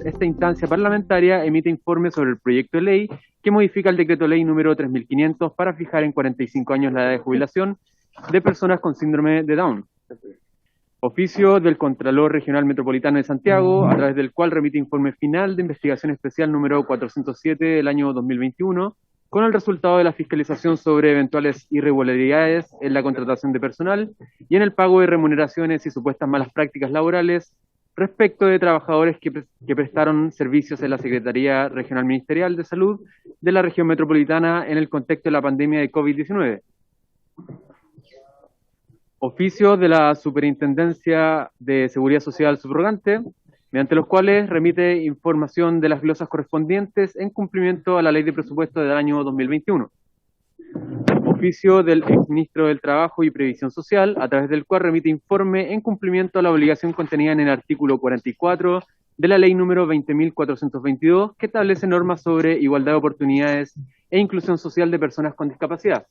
Esta instancia parlamentaria emite informe sobre el proyecto de ley que modifica el decreto ley número 3500 para fijar en 45 años la edad de jubilación de personas con síndrome de Down. Oficio del Contralor Regional Metropolitano de Santiago, a través del cual remite informe final de investigación especial número 407 del año 2021, con el resultado de la fiscalización sobre eventuales irregularidades en la contratación de personal y en el pago de remuneraciones y supuestas malas prácticas laborales respecto de trabajadores que prestaron servicios en la Secretaría Regional Ministerial de Salud de la región metropolitana en el contexto de la pandemia de COVID-19. Oficio de la Superintendencia de Seguridad Social subrogante, mediante los cuales remite información de las glosas correspondientes en cumplimiento a la Ley de Presupuesto del año 2021. Oficio del exministro del Trabajo y Previsión Social, a través del cual remite informe en cumplimiento a la obligación contenida en el artículo 44 de la Ley número 20.422, que establece normas sobre igualdad de oportunidades e inclusión social de personas con discapacidad.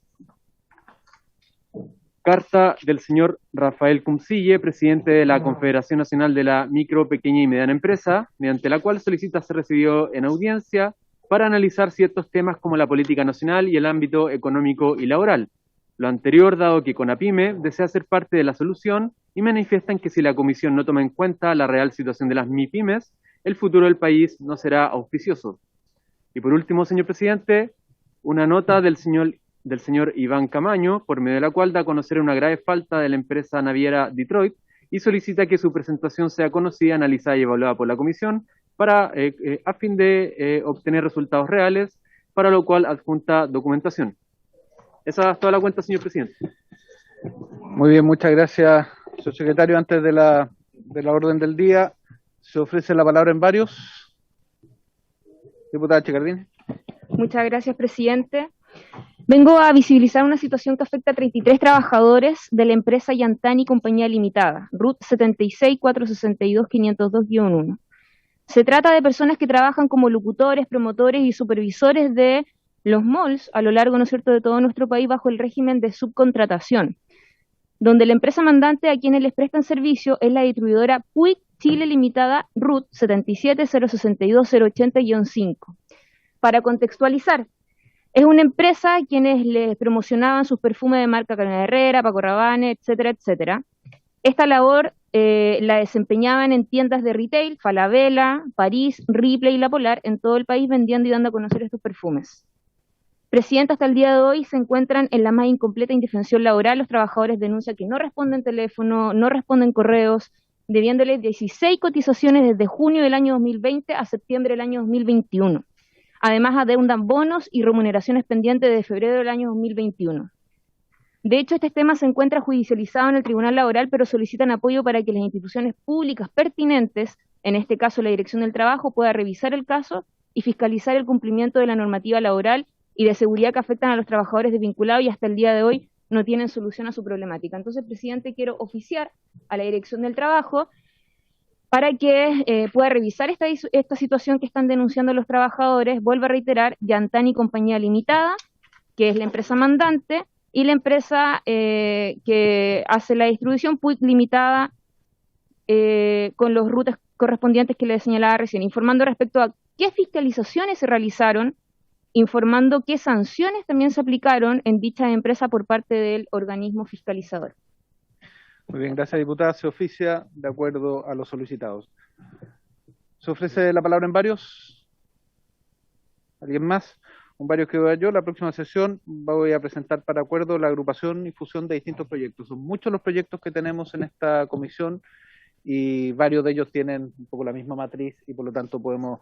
Carta del señor Rafael Cumcille, presidente de la Confederación Nacional de la Micro, Pequeña y Mediana Empresa, mediante la cual solicita ser recibido en audiencia para analizar ciertos temas como la política nacional y el ámbito económico y laboral. Lo anterior, dado que CONAPYME desea ser parte de la solución y manifiestan que si la Comisión no toma en cuenta la real situación de las MIPYMES, el futuro del país no será auspicioso. Y por último, señor presidente, una nota del señor Iván Camaño, por medio de la cual da a conocer una grave falta de la empresa naviera Detroit y solicita que su presentación sea conocida, analizada y evaluada por la Comisión para, a fin de obtener resultados reales, para lo cual adjunta documentación. Esa es toda la cuenta, señor presidente. Muy bien, muchas gracias, señor secretario. Antes de la orden del día, se ofrece la palabra en varios. Diputada Chicardini. Muchas gracias, presidente. Vengo a visibilizar una situación que afecta a 33 trabajadores de la empresa Yantani Compañía Limitada, RUT 76462502-1. Se trata de personas que trabajan como locutores, promotores y supervisores de los malls a lo largo, ¿no es cierto?, de todo nuestro país bajo el régimen de subcontratación, donde la empresa mandante a quienes les prestan servicio es la distribuidora Puig Chile Limitada RUT 77062080-5. Para contextualizar, es una empresa a quienes les promocionaban sus perfumes de marca Carolina Herrera, Paco Rabanne, etcétera, etcétera. Esta labor la desempeñaban en tiendas de retail, Falabella, París, Ripley y La Polar, en todo el país vendiendo y dando a conocer estos perfumes. Presidenta, hasta el día de hoy se encuentran en la más incompleta indefensión laboral. Los trabajadores denuncian que no responden teléfono, no responden correos, debiéndoles 16 cotizaciones desde junio del año 2020 a septiembre del año 2021. Además, adeudan bonos y remuneraciones pendientes desde febrero del año 2021. De hecho, este tema se encuentra judicializado en el Tribunal Laboral, pero solicitan apoyo para que las instituciones públicas pertinentes, en este caso la Dirección del Trabajo, pueda revisar el caso y fiscalizar el cumplimiento de la normativa laboral y de seguridad que afectan a los trabajadores desvinculados y hasta el día de hoy no tienen solución a su problemática. Entonces, presidente, quiero oficiar a la Dirección del Trabajo para que pueda revisar esta situación que están denunciando los trabajadores. Vuelvo a reiterar, Yantani Compañía Limitada, que es la empresa mandante, y la empresa que hace la distribución, Puig Limitada, con los rutas correspondientes que le señalaba recién, informando respecto a qué fiscalizaciones se realizaron, informando qué sanciones también se aplicaron en dicha empresa por parte del organismo fiscalizador. Muy bien, gracias, diputada. Se oficia de acuerdo a los solicitados. ¿Se ofrece la palabra en varios? ¿Alguien más? En varios que vea yo. La próxima sesión voy a presentar para acuerdo la agrupación y fusión de distintos proyectos. Son muchos los proyectos que tenemos en esta comisión y varios de ellos tienen un poco la misma matriz y por lo tanto podemos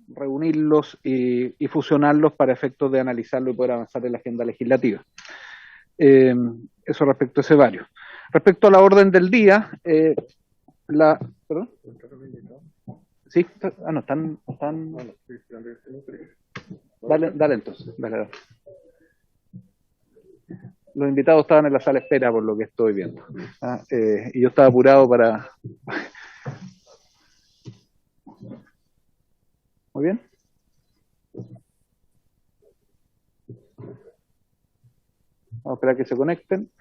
reunirlos y fusionarlos para efectos de analizarlo y poder avanzar en la agenda legislativa. Eso respecto a ese varios. Respecto a la orden del día, ¿perdón? Sí, no, están. Dale entonces, dale. Los invitados estaban en la sala de espera por lo que estoy viendo. Y yo estaba apurado para... Muy bien. Vamos a esperar que se conecten.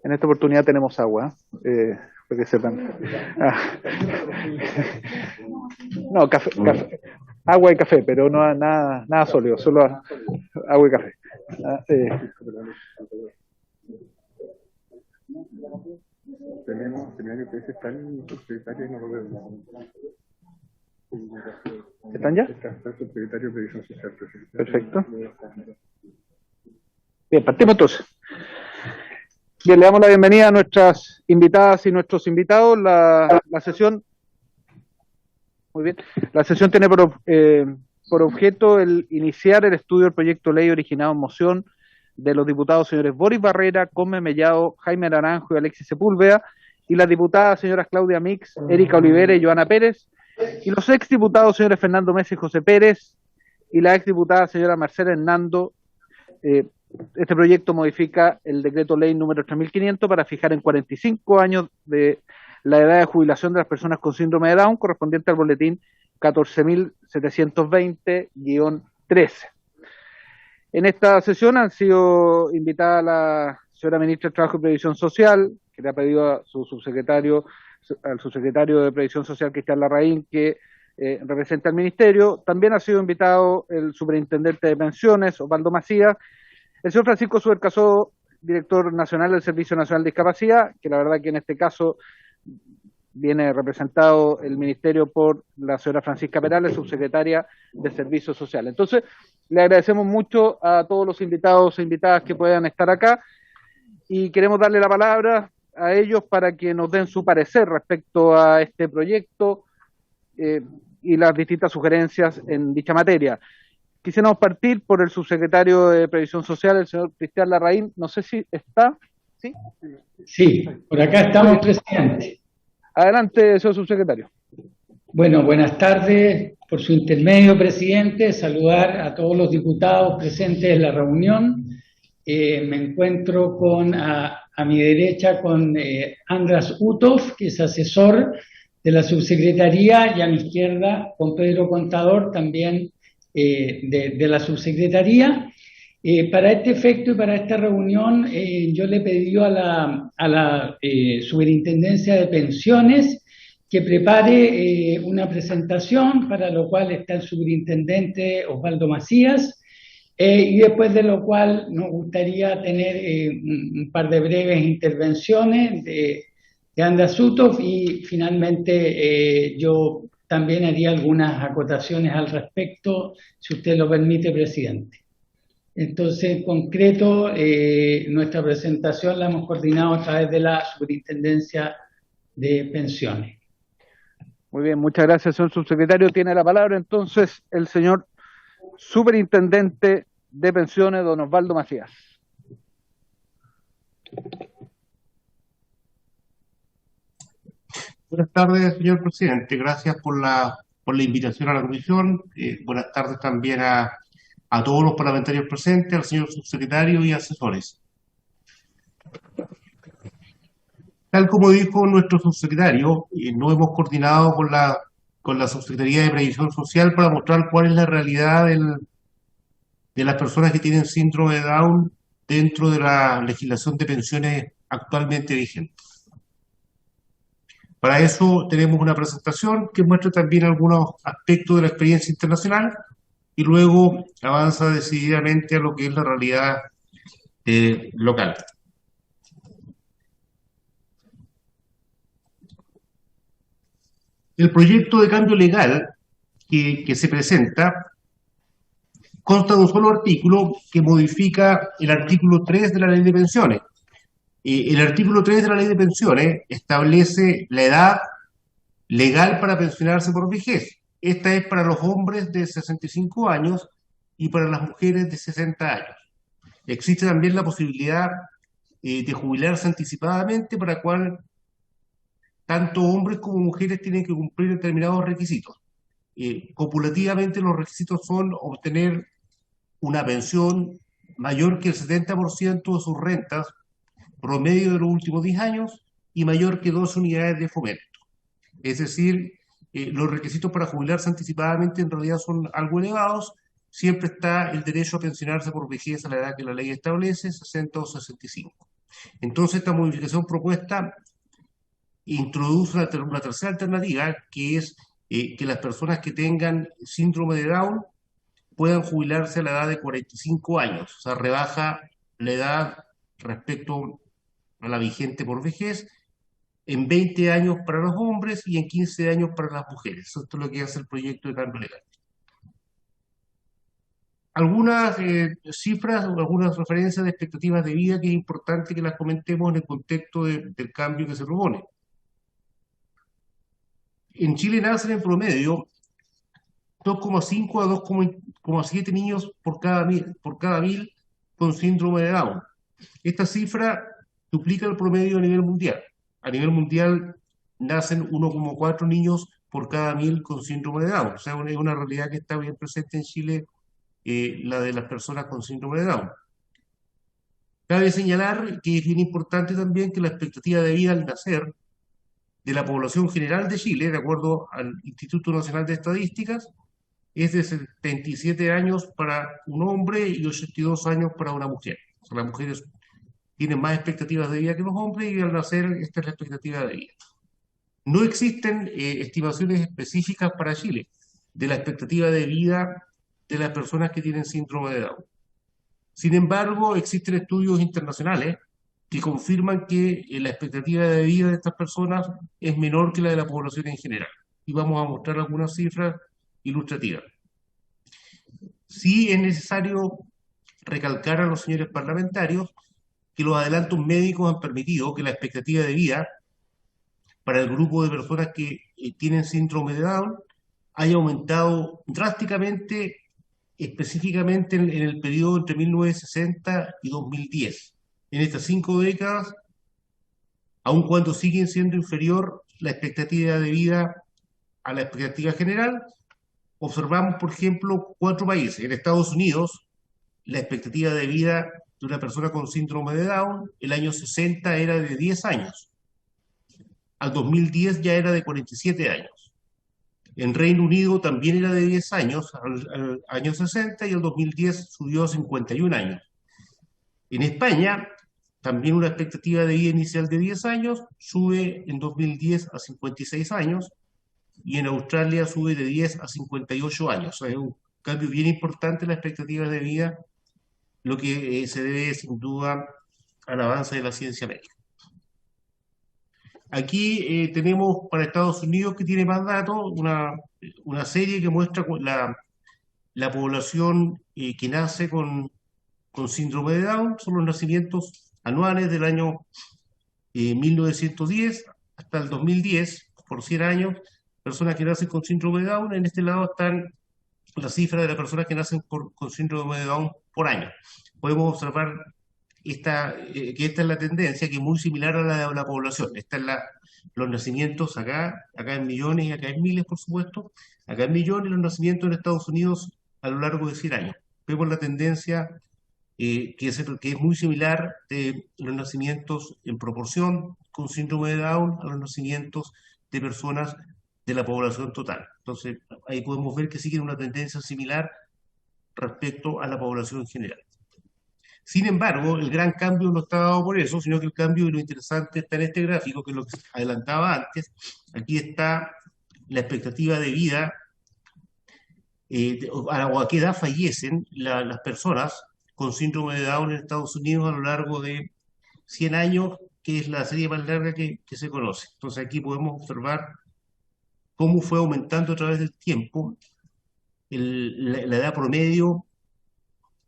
En esta oportunidad tenemos agua, para que sepan. No, café, agua y café, pero no nada sólido, solo agua y café. Tenemos que están subsecretarios y no lo vemos. ¿Están ya? Está el subsecretario de Previsión Social. Perfecto. Bien, partimos entonces. Bien, le damos la bienvenida a nuestras invitadas y nuestros invitados. La sesión, muy bien, la sesión tiene por objeto el iniciar el estudio del proyecto de ley originado en moción de los diputados señores Boris Barrera, Come Mellado, Jaime Naranjo y Alexis Sepúlveda, y las diputadas señoras Claudia Mix, Erika Olivera y Joana Pérez, y los exdiputados señores Fernando Mesa y José Pérez, y la exdiputada señora Marcela Hernando. Este proyecto modifica el decreto ley número 3500 para fijar en 45 años de la edad de jubilación de las personas con síndrome de Down, correspondiente al boletín 14.720-13. En esta sesión han sido invitadas la señora ministra de Trabajo y Previsión Social, que le ha pedido a su subsecretario, al subsecretario de Previsión Social, Cristian Larraín, que represente al ministerio. También ha sido invitado el superintendente de pensiones, Osvaldo Macías, el señor Francisco Subercasó, director nacional del Servicio Nacional de Discapacidad, que la verdad que en este caso viene representado el ministerio por la señora Francisca Perales, subsecretaria de Servicios Sociales. Entonces, le agradecemos mucho a todos los invitados e invitadas que puedan estar acá y queremos darle la palabra a ellos para que nos den su parecer respecto a este proyecto y las distintas sugerencias en dicha materia. Quisiéramos partir por el subsecretario de Previsión Social, el señor Cristian Larraín. No sé si está. ¿Sí? Sí, por acá estamos, presidente. Adelante, señor subsecretario. Bueno, buenas tardes. Por su intermedio, presidente, saludar a todos los diputados presentes en la reunión. Me encuentro a mi derecha con András Utov, que es asesor de la subsecretaría, y a mi izquierda con Pedro Contador, también de la subsecretaría. Para este efecto y para esta reunión, yo le pedí a la Superintendencia de Pensiones que prepare una presentación, para lo cual está el superintendente Osvaldo Macías, y después de lo cual nos gustaría tener un par de breves intervenciones de András Utov, y finalmente yo también haría algunas acotaciones al respecto, si usted lo permite, presidente. Entonces, en concreto, nuestra presentación la hemos coordinado a través de la Superintendencia de Pensiones. Muy bien, muchas gracias, señor subsecretario. Tiene la palabra entonces el señor Superintendente de Pensiones, don Osvaldo Macías. Buenas tardes, señor presidente. Gracias por la invitación a la comisión. Buenas tardes también a todos los parlamentarios presentes, al señor subsecretario y asesores. Tal como dijo nuestro subsecretario, nos hemos coordinado con la Subsecretaría de Previsión Social para mostrar cuál es la realidad de las personas que tienen síndrome de Down dentro de la legislación de pensiones actualmente vigente. Para eso tenemos una presentación que muestra también algunos aspectos de la experiencia internacional y luego avanza decididamente a lo que es la realidad local. El proyecto de cambio legal que se presenta consta de un solo artículo que modifica el artículo 3 de la Ley de Pensiones. El artículo 3 de la Ley de Pensiones establece la edad legal para pensionarse por vejez. Esta es para los hombres de 65 años y para las mujeres de 60 años. Existe también la posibilidad de jubilarse anticipadamente, para cual tanto hombres como mujeres tienen que cumplir determinados requisitos. Copulativamente los requisitos son obtener una pensión mayor que el 70% de sus rentas promedio de los últimos 10 años y mayor que 2 unidades de fomento. Es decir, los requisitos para jubilarse anticipadamente en realidad son algo elevados. Siempre está el derecho a pensionarse por vejez a la edad que la ley establece, 60 o 65. Entonces, esta modificación propuesta introduce una tercera alternativa, que es que las personas que tengan síndrome de Down puedan jubilarse a la edad de 45 años. O sea, rebaja la edad respecto a la vigente por vejez en 20 años para los hombres y en 15 años para las mujeres. Esto es lo que hace el proyecto de cambio legal. Algunas cifras o algunas referencias de expectativas de vida que es importante que las comentemos en el contexto del cambio que se propone. En Chile nacen en promedio 2,5 a 2,7 niños por cada mil con síndrome de Down. Esta cifra duplica el promedio a nivel mundial. A nivel mundial nacen 1,4 niños por cada 1000 con síndrome de Down. O sea, es una realidad que está bien presente en Chile, la de las personas con síndrome de Down. Cabe señalar que es bien importante también que la expectativa de vida al nacer de la población general de Chile, de acuerdo al Instituto Nacional de Estadísticas, es de 77 años para un hombre y 82 años para una mujer. O sea, las mujeres tienen más expectativas de vida que los hombres y al nacer esta es la expectativa de vida. No existen estimaciones específicas para Chile de la expectativa de vida de las personas que tienen síndrome de Down. Sin embargo, existen estudios internacionales que confirman que la expectativa de vida de estas personas es menor que la de la población en general. Y vamos a mostrar algunas cifras ilustrativas. Sí es necesario recalcar a los señores parlamentarios que los adelantos médicos han permitido que la expectativa de vida para el grupo de personas que tienen síndrome de Down haya aumentado drásticamente, específicamente en el periodo entre 1960 y 2010. En estas 5 décadas, aun cuando siguen siendo inferior la expectativa de vida a la expectativa general, observamos, por ejemplo, 4 países. En Estados Unidos, la expectativa de vida de una persona con síndrome de Down, el año 60 era de 10 años. Al 2010 ya era de 47 años. En Reino Unido también era de 10 años, al año 60, y al 2010 subió a 51 años. En España, también una expectativa de vida inicial de 10 años, sube en 2010 a 56 años, y en Australia sube de 10 a 58 años. O sea, es un cambio bien importante en la expectativa de vida, lo que se debe sin duda al avance de la ciencia médica. Aquí tenemos para Estados Unidos, que tiene más datos, una serie que muestra la población que nace con síndrome de Down. Son los nacimientos anuales del año 1910 hasta el 2010, por 100 años, personas que nacen con síndrome de Down. En este lado están las cifras de las personas que nacen con síndrome de Down por año. Podemos observar que esta es la tendencia, que es muy similar a la de la población. Están los nacimientos acá en millones y acá en miles, por supuesto. Acá en millones los nacimientos en Estados Unidos a lo largo de 100 años. Vemos la tendencia que es muy similar de los nacimientos en proporción con síndrome de Down a los nacimientos de personas de la población total. Entonces, ahí podemos ver que siguen una tendencia similar respecto a la población en general. Sin embargo, el gran cambio no está dado por eso, sino que el cambio, y lo interesante, está en este gráfico, que es lo que adelantaba antes. Aquí está la expectativa de vida, o a qué edad fallecen las personas con síndrome de Down en Estados Unidos a lo largo de 100 años, que es la serie más larga que se conoce. Entonces aquí podemos observar cómo fue aumentando a través del tiempo la edad promedio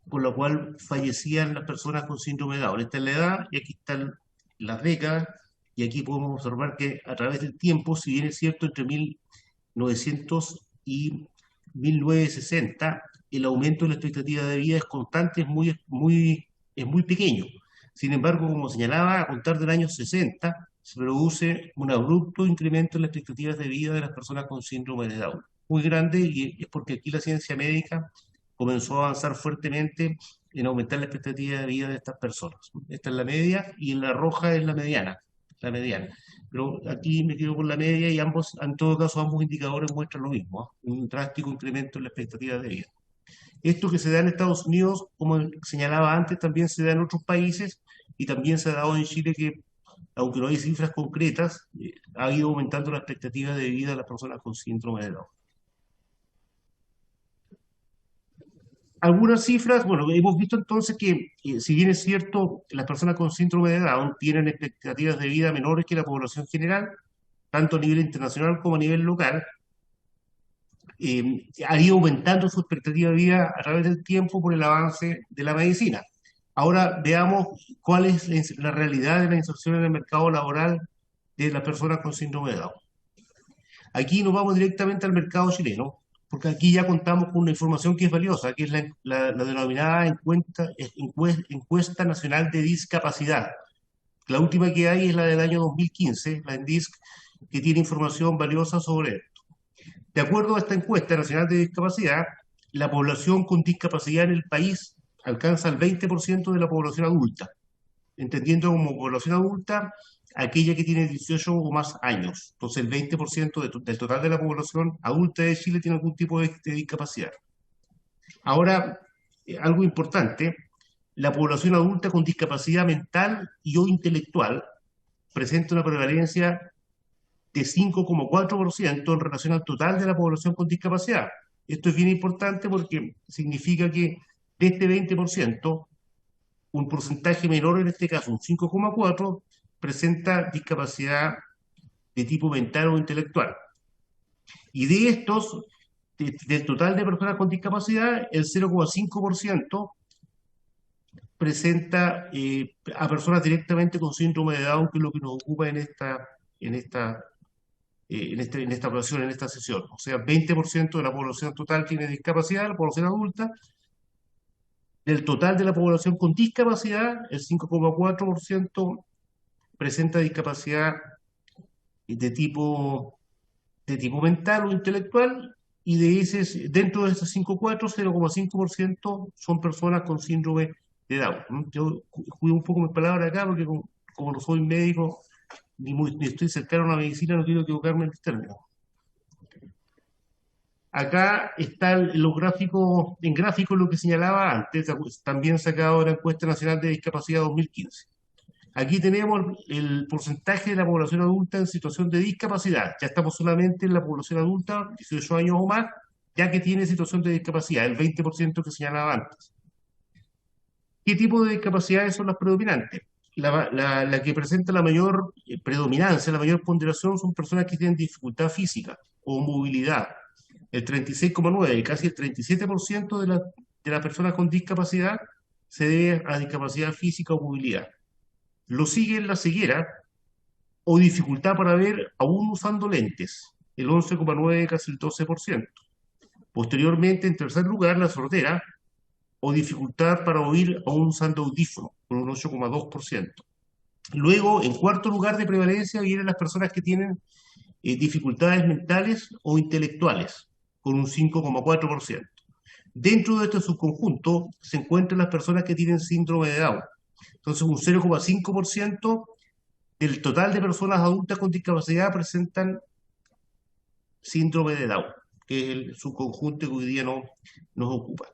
por la cual fallecían las personas con síndrome de Down. Esta es la edad, y aquí están las décadas, y aquí podemos observar que a través del tiempo, si bien es cierto, entre 1900 y 1960, el aumento de la expectativa de vida es constante, es muy pequeño. Sin embargo, como señalaba, a contar del año 60, se produce un abrupto incremento en las expectativas de vida de las personas con síndrome de Down. Muy grande, y es porque aquí la ciencia médica comenzó a avanzar fuertemente en aumentar la expectativa de vida de estas personas. Esta es la media y la roja es la mediana. la mediana. Pero aquí me quedo con la media y ambos, en todo caso, ambos indicadores muestran lo mismo, un drástico incremento en la expectativa de vida. Esto que se da en Estados Unidos, como señalaba antes, también se da en otros países y también se ha dado en Chile que, aunque no hay cifras concretas, ha ido aumentando la expectativa de vida de las personas con síndrome de Down. Algunas cifras, bueno, hemos visto entonces que, si bien es cierto, las personas con síndrome de Down tienen expectativas de vida menores que la población general, tanto a nivel internacional como a nivel local, ha ido aumentando su expectativa de vida a través del tiempo por el avance de la medicina. Ahora veamos cuál es la realidad de la inserción en el mercado laboral de las personas con síndrome de Down. Aquí nos vamos directamente al mercado chileno, porque aquí ya contamos con una información que es valiosa, que es la denominada encuesta nacional de discapacidad. La última que hay es la del año 2015, la ENDISC, que tiene información valiosa sobre esto. De acuerdo a esta encuesta nacional de discapacidad, la población con discapacidad en el país alcanza el 20% de la población adulta, entendiendo como población adulta aquella que tiene 18 o más años. Entonces el 20% del total de la población adulta de Chile tiene algún tipo de discapacidad. Ahora, algo importante, la población adulta con discapacidad mental y o intelectual presenta una prevalencia de 5,4% en relación al total de la población con discapacidad. Esto es bien importante porque significa que de este 20%, un porcentaje menor, en este caso un 5,4%, presenta discapacidad de tipo mental o intelectual. Y de estos, del total de personas con discapacidad, el 0,5% presenta a personas directamente con síndrome de Down, que es lo que nos ocupa en esta ocasión, en esta sesión. O sea, 20% de la población total tiene discapacidad, la población adulta. Del total de la población con discapacidad, el 5,4% presenta discapacidad de tipo mental o intelectual, y dentro de ese 5,4, 0,5% son personas con síndrome de Down. Yo cuido un poco mis palabras acá porque como no soy médico, ni estoy cercano a la medicina, no quiero equivocarme en el término. Acá están los gráficos, en gráfico lo que señalaba antes, también sacado de la encuesta nacional de discapacidad 2015. Aquí tenemos el porcentaje de la población adulta en situación de discapacidad. Ya estamos solamente en la población adulta, 18 años o más, ya que tiene situación de discapacidad, el 20% que señalaba antes. ¿Qué tipo de discapacidades son las predominantes? La que presenta la mayor predominancia, la mayor ponderación, son personas que tienen dificultad física o movilidad. El 36,9%, casi el 37% de las personas con discapacidad se debe a discapacidad física o movilidad. Lo sigue la ceguera o dificultad para ver aún usando lentes, el 11,9%, casi el 12%. Posteriormente, en tercer lugar, la sordera o dificultad para oír aún usando audífono, con un 8,2%. Luego, en cuarto lugar de prevalencia, vienen las personas que tienen dificultades mentales o intelectuales, con un 5,4%. Dentro de este subconjunto se encuentran las personas que tienen síndrome de Down. Entonces, un 0,5% del total de personas adultas con discapacidad presentan síndrome de Down, que es el subconjunto que hoy día nos ocupa.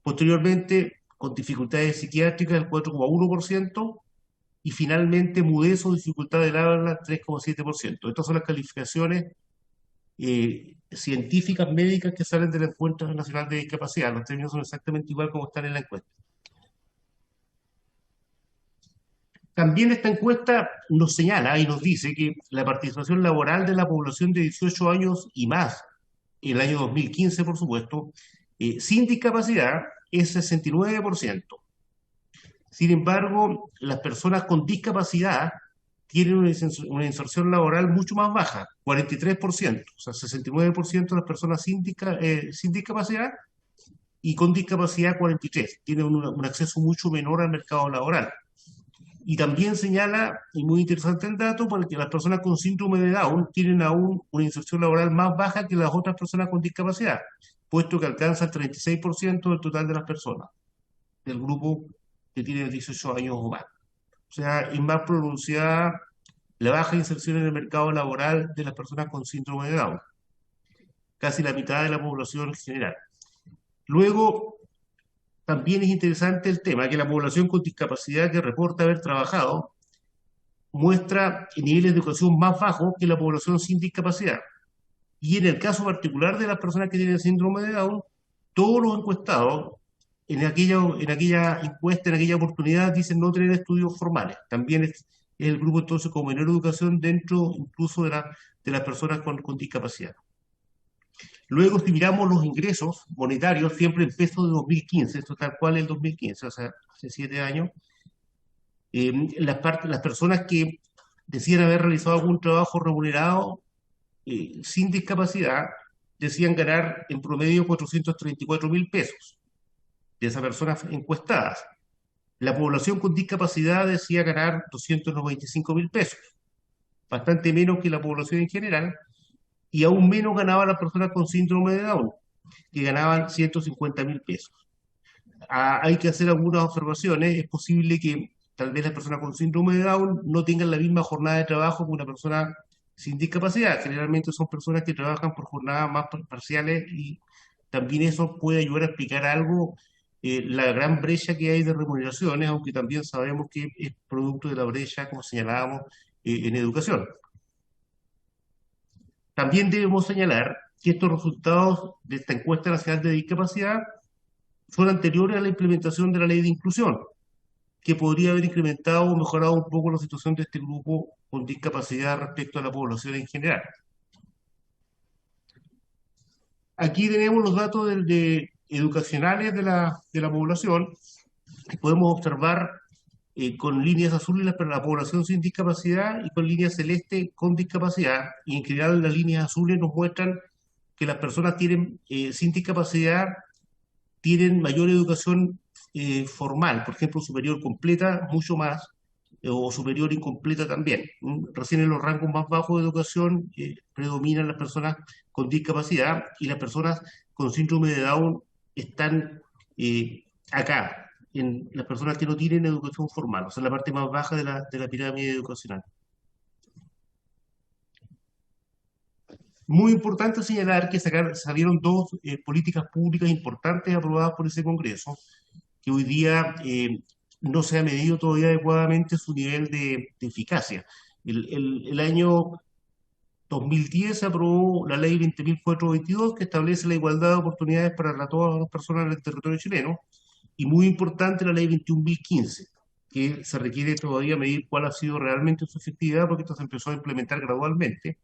Posteriormente, con dificultades psiquiátricas, el 4,1%, y finalmente mudez o dificultad del habla, 3,7%. Estas son las calificaciones científicas médicas que salen de la encuesta nacional de discapacidad. Los términos son exactamente igual como están en la encuesta. También esta encuesta nos señala y nos dice que la participación laboral de la población de 18 años y más, en el año 2015, por supuesto, sin discapacidad, es 69%. Sin embargo, las personas con discapacidad tienen una inserción laboral mucho más baja, 43%, o sea, 69% de las personas sin discapacidad, y con discapacidad 43%, tienen un acceso mucho menor al mercado laboral. Y también señala, y muy interesante el dato, porque las personas con síndrome de Down tienen aún una inserción laboral más baja que las otras personas con discapacidad, puesto que alcanza el 36% del total de las personas del grupo que tiene 18 años o más. O sea, es más pronunciada la baja inserción en el mercado laboral de las personas con síndrome de Down, casi la mitad de la población general. Luego, también es interesante el tema que la población con discapacidad que reporta haber trabajado muestra niveles de educación más bajos que la población sin discapacidad. Y en el caso particular de las personas que tienen síndrome de Down, todos los encuestados en aquella encuesta, en aquella oportunidad, dicen no tener estudios formales. También es el grupo entonces con menor educación dentro incluso de las personas con discapacidad. Luego, si miramos los ingresos monetarios, siempre en pesos de 2015, esto tal cual el 2015, o sea, hace 7 años, las personas que decían haber realizado algún trabajo remunerado sin discapacidad decían ganar en promedio 434.000 pesos de esas personas encuestadas. La población con discapacidad decía ganar 295.000 pesos, bastante menos que la población en general, y aún menos ganaban las personas con síndrome de Down, que ganaban 150.000 pesos. Hay que hacer algunas observaciones. Es posible que tal vez las personas con síndrome de Down no tengan la misma jornada de trabajo que una persona sin discapacidad. Generalmente son personas que trabajan por jornadas más parciales y también eso puede ayudar a explicar algo la gran brecha que hay de remuneraciones, aunque también sabemos que es producto de la brecha, como señalábamos, en educación. También debemos señalar que estos resultados de esta encuesta nacional de discapacidad son anteriores a la implementación de la ley de inclusión, que podría haber incrementado o mejorado un poco la situación de este grupo con discapacidad respecto a la población en general. Aquí tenemos los datos educacionales de la población. Podemos observar con líneas azules la población sin discapacidad y con líneas celeste con discapacidad. Y en general las líneas azules nos muestran que las personas sin discapacidad tienen mayor educación formal, por ejemplo, superior completa, mucho más, o superior incompleta también. Recién en los rangos más bajos de educación predominan las personas con discapacidad y las personas con síndrome de Down están acá, en las personas que no tienen educación formal, o sea, en la parte más baja de la pirámide educacional. Muy importante señalar que salieron dos políticas públicas importantes aprobadas por ese Congreso, que hoy día no se ha medido todavía adecuadamente su nivel de eficacia. El año 2010 se aprobó la ley 20.422, que establece la igualdad de oportunidades para todas las personas en el territorio chileno, y muy importante la ley 21.015, que se requiere todavía medir cuál ha sido realmente su efectividad, porque esto se empezó a implementar gradualmente,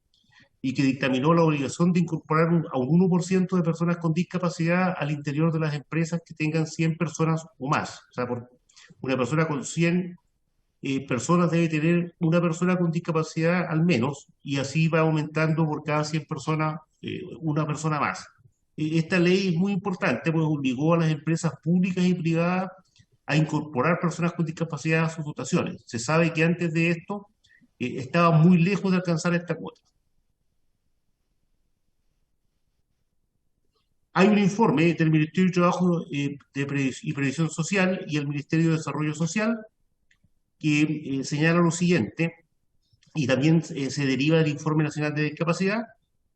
y que dictaminó la obligación de incorporar a un 1% de personas con discapacidad al interior de las empresas que tengan 100 personas o más. O sea, por una persona con 100 personas debe tener una persona con discapacidad al menos, y así va aumentando por cada 100 personas una persona más. Esta ley es muy importante, pues obligó a las empresas públicas y privadas a incorporar personas con discapacidad a sus dotaciones. Se sabe que antes de esto estaba muy lejos de alcanzar esta cuota. Hay un informe del Ministerio de Trabajo y Previsión Social y el Ministerio de Desarrollo Social que señala lo siguiente, y también se deriva del Informe Nacional de Discapacidad,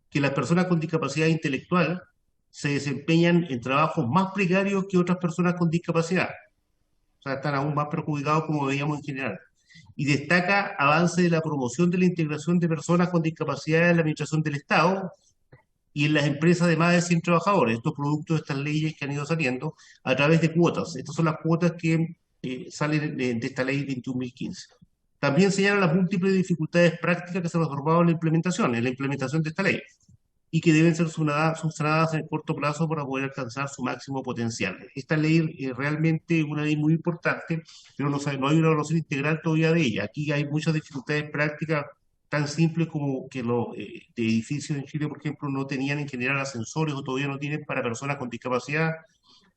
que las personas con discapacidad intelectual se desempeñan en trabajos más precarios que otras personas con discapacidad. O sea, están aún más perjudicados como veíamos en general. Y destaca avance de la promoción de la integración de personas con discapacidad en la administración del Estado y en las empresas de más de 100 trabajadores, estos productos de estas leyes que han ido saliendo a través de cuotas. Estas son las cuotas que salen de esta ley 21.015. También señala las múltiples dificultades prácticas que se han observado en la implementación de esta ley, y que deben ser subsanadas en el corto plazo para poder alcanzar su máximo potencial. Esta ley es realmente una ley muy importante, pero no hay una evaluación integral todavía de ella. Aquí hay muchas dificultades prácticas tan simples como que los edificios en Chile, por ejemplo, no tenían en general ascensores o todavía no tienen para personas con discapacidad,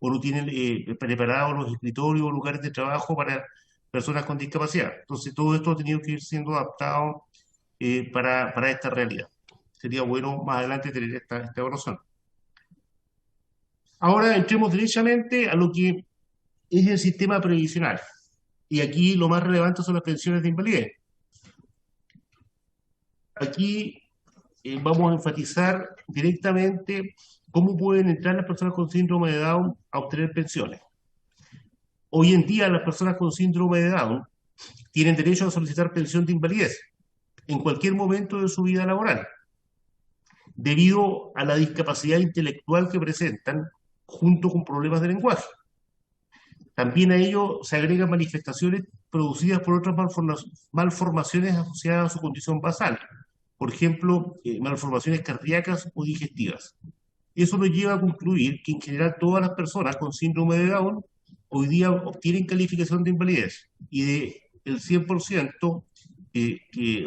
o no tienen preparados los escritorios o lugares de trabajo para personas con discapacidad. Entonces, todo esto ha tenido que ir siendo adaptado para esta realidad. Sería bueno más adelante tener esta evaluación. Ahora entremos derechamente a lo que es el sistema previsional. Y aquí lo más relevante son las pensiones de invalidez. Aquí vamos a enfatizar directamente cómo pueden entrar las personas con síndrome de Down a obtener pensiones. Hoy en día las personas con síndrome de Down tienen derecho a solicitar pensión de invalidez en cualquier momento de su vida laboral, debido a la discapacidad intelectual que presentan junto con problemas de lenguaje. También a ello se agregan manifestaciones producidas por otras malformaciones asociadas a su condición basal, por ejemplo, malformaciones cardíacas o digestivas. Eso nos lleva a concluir que en general todas las personas con síndrome de Down hoy día obtienen calificación de invalidez, y del 100%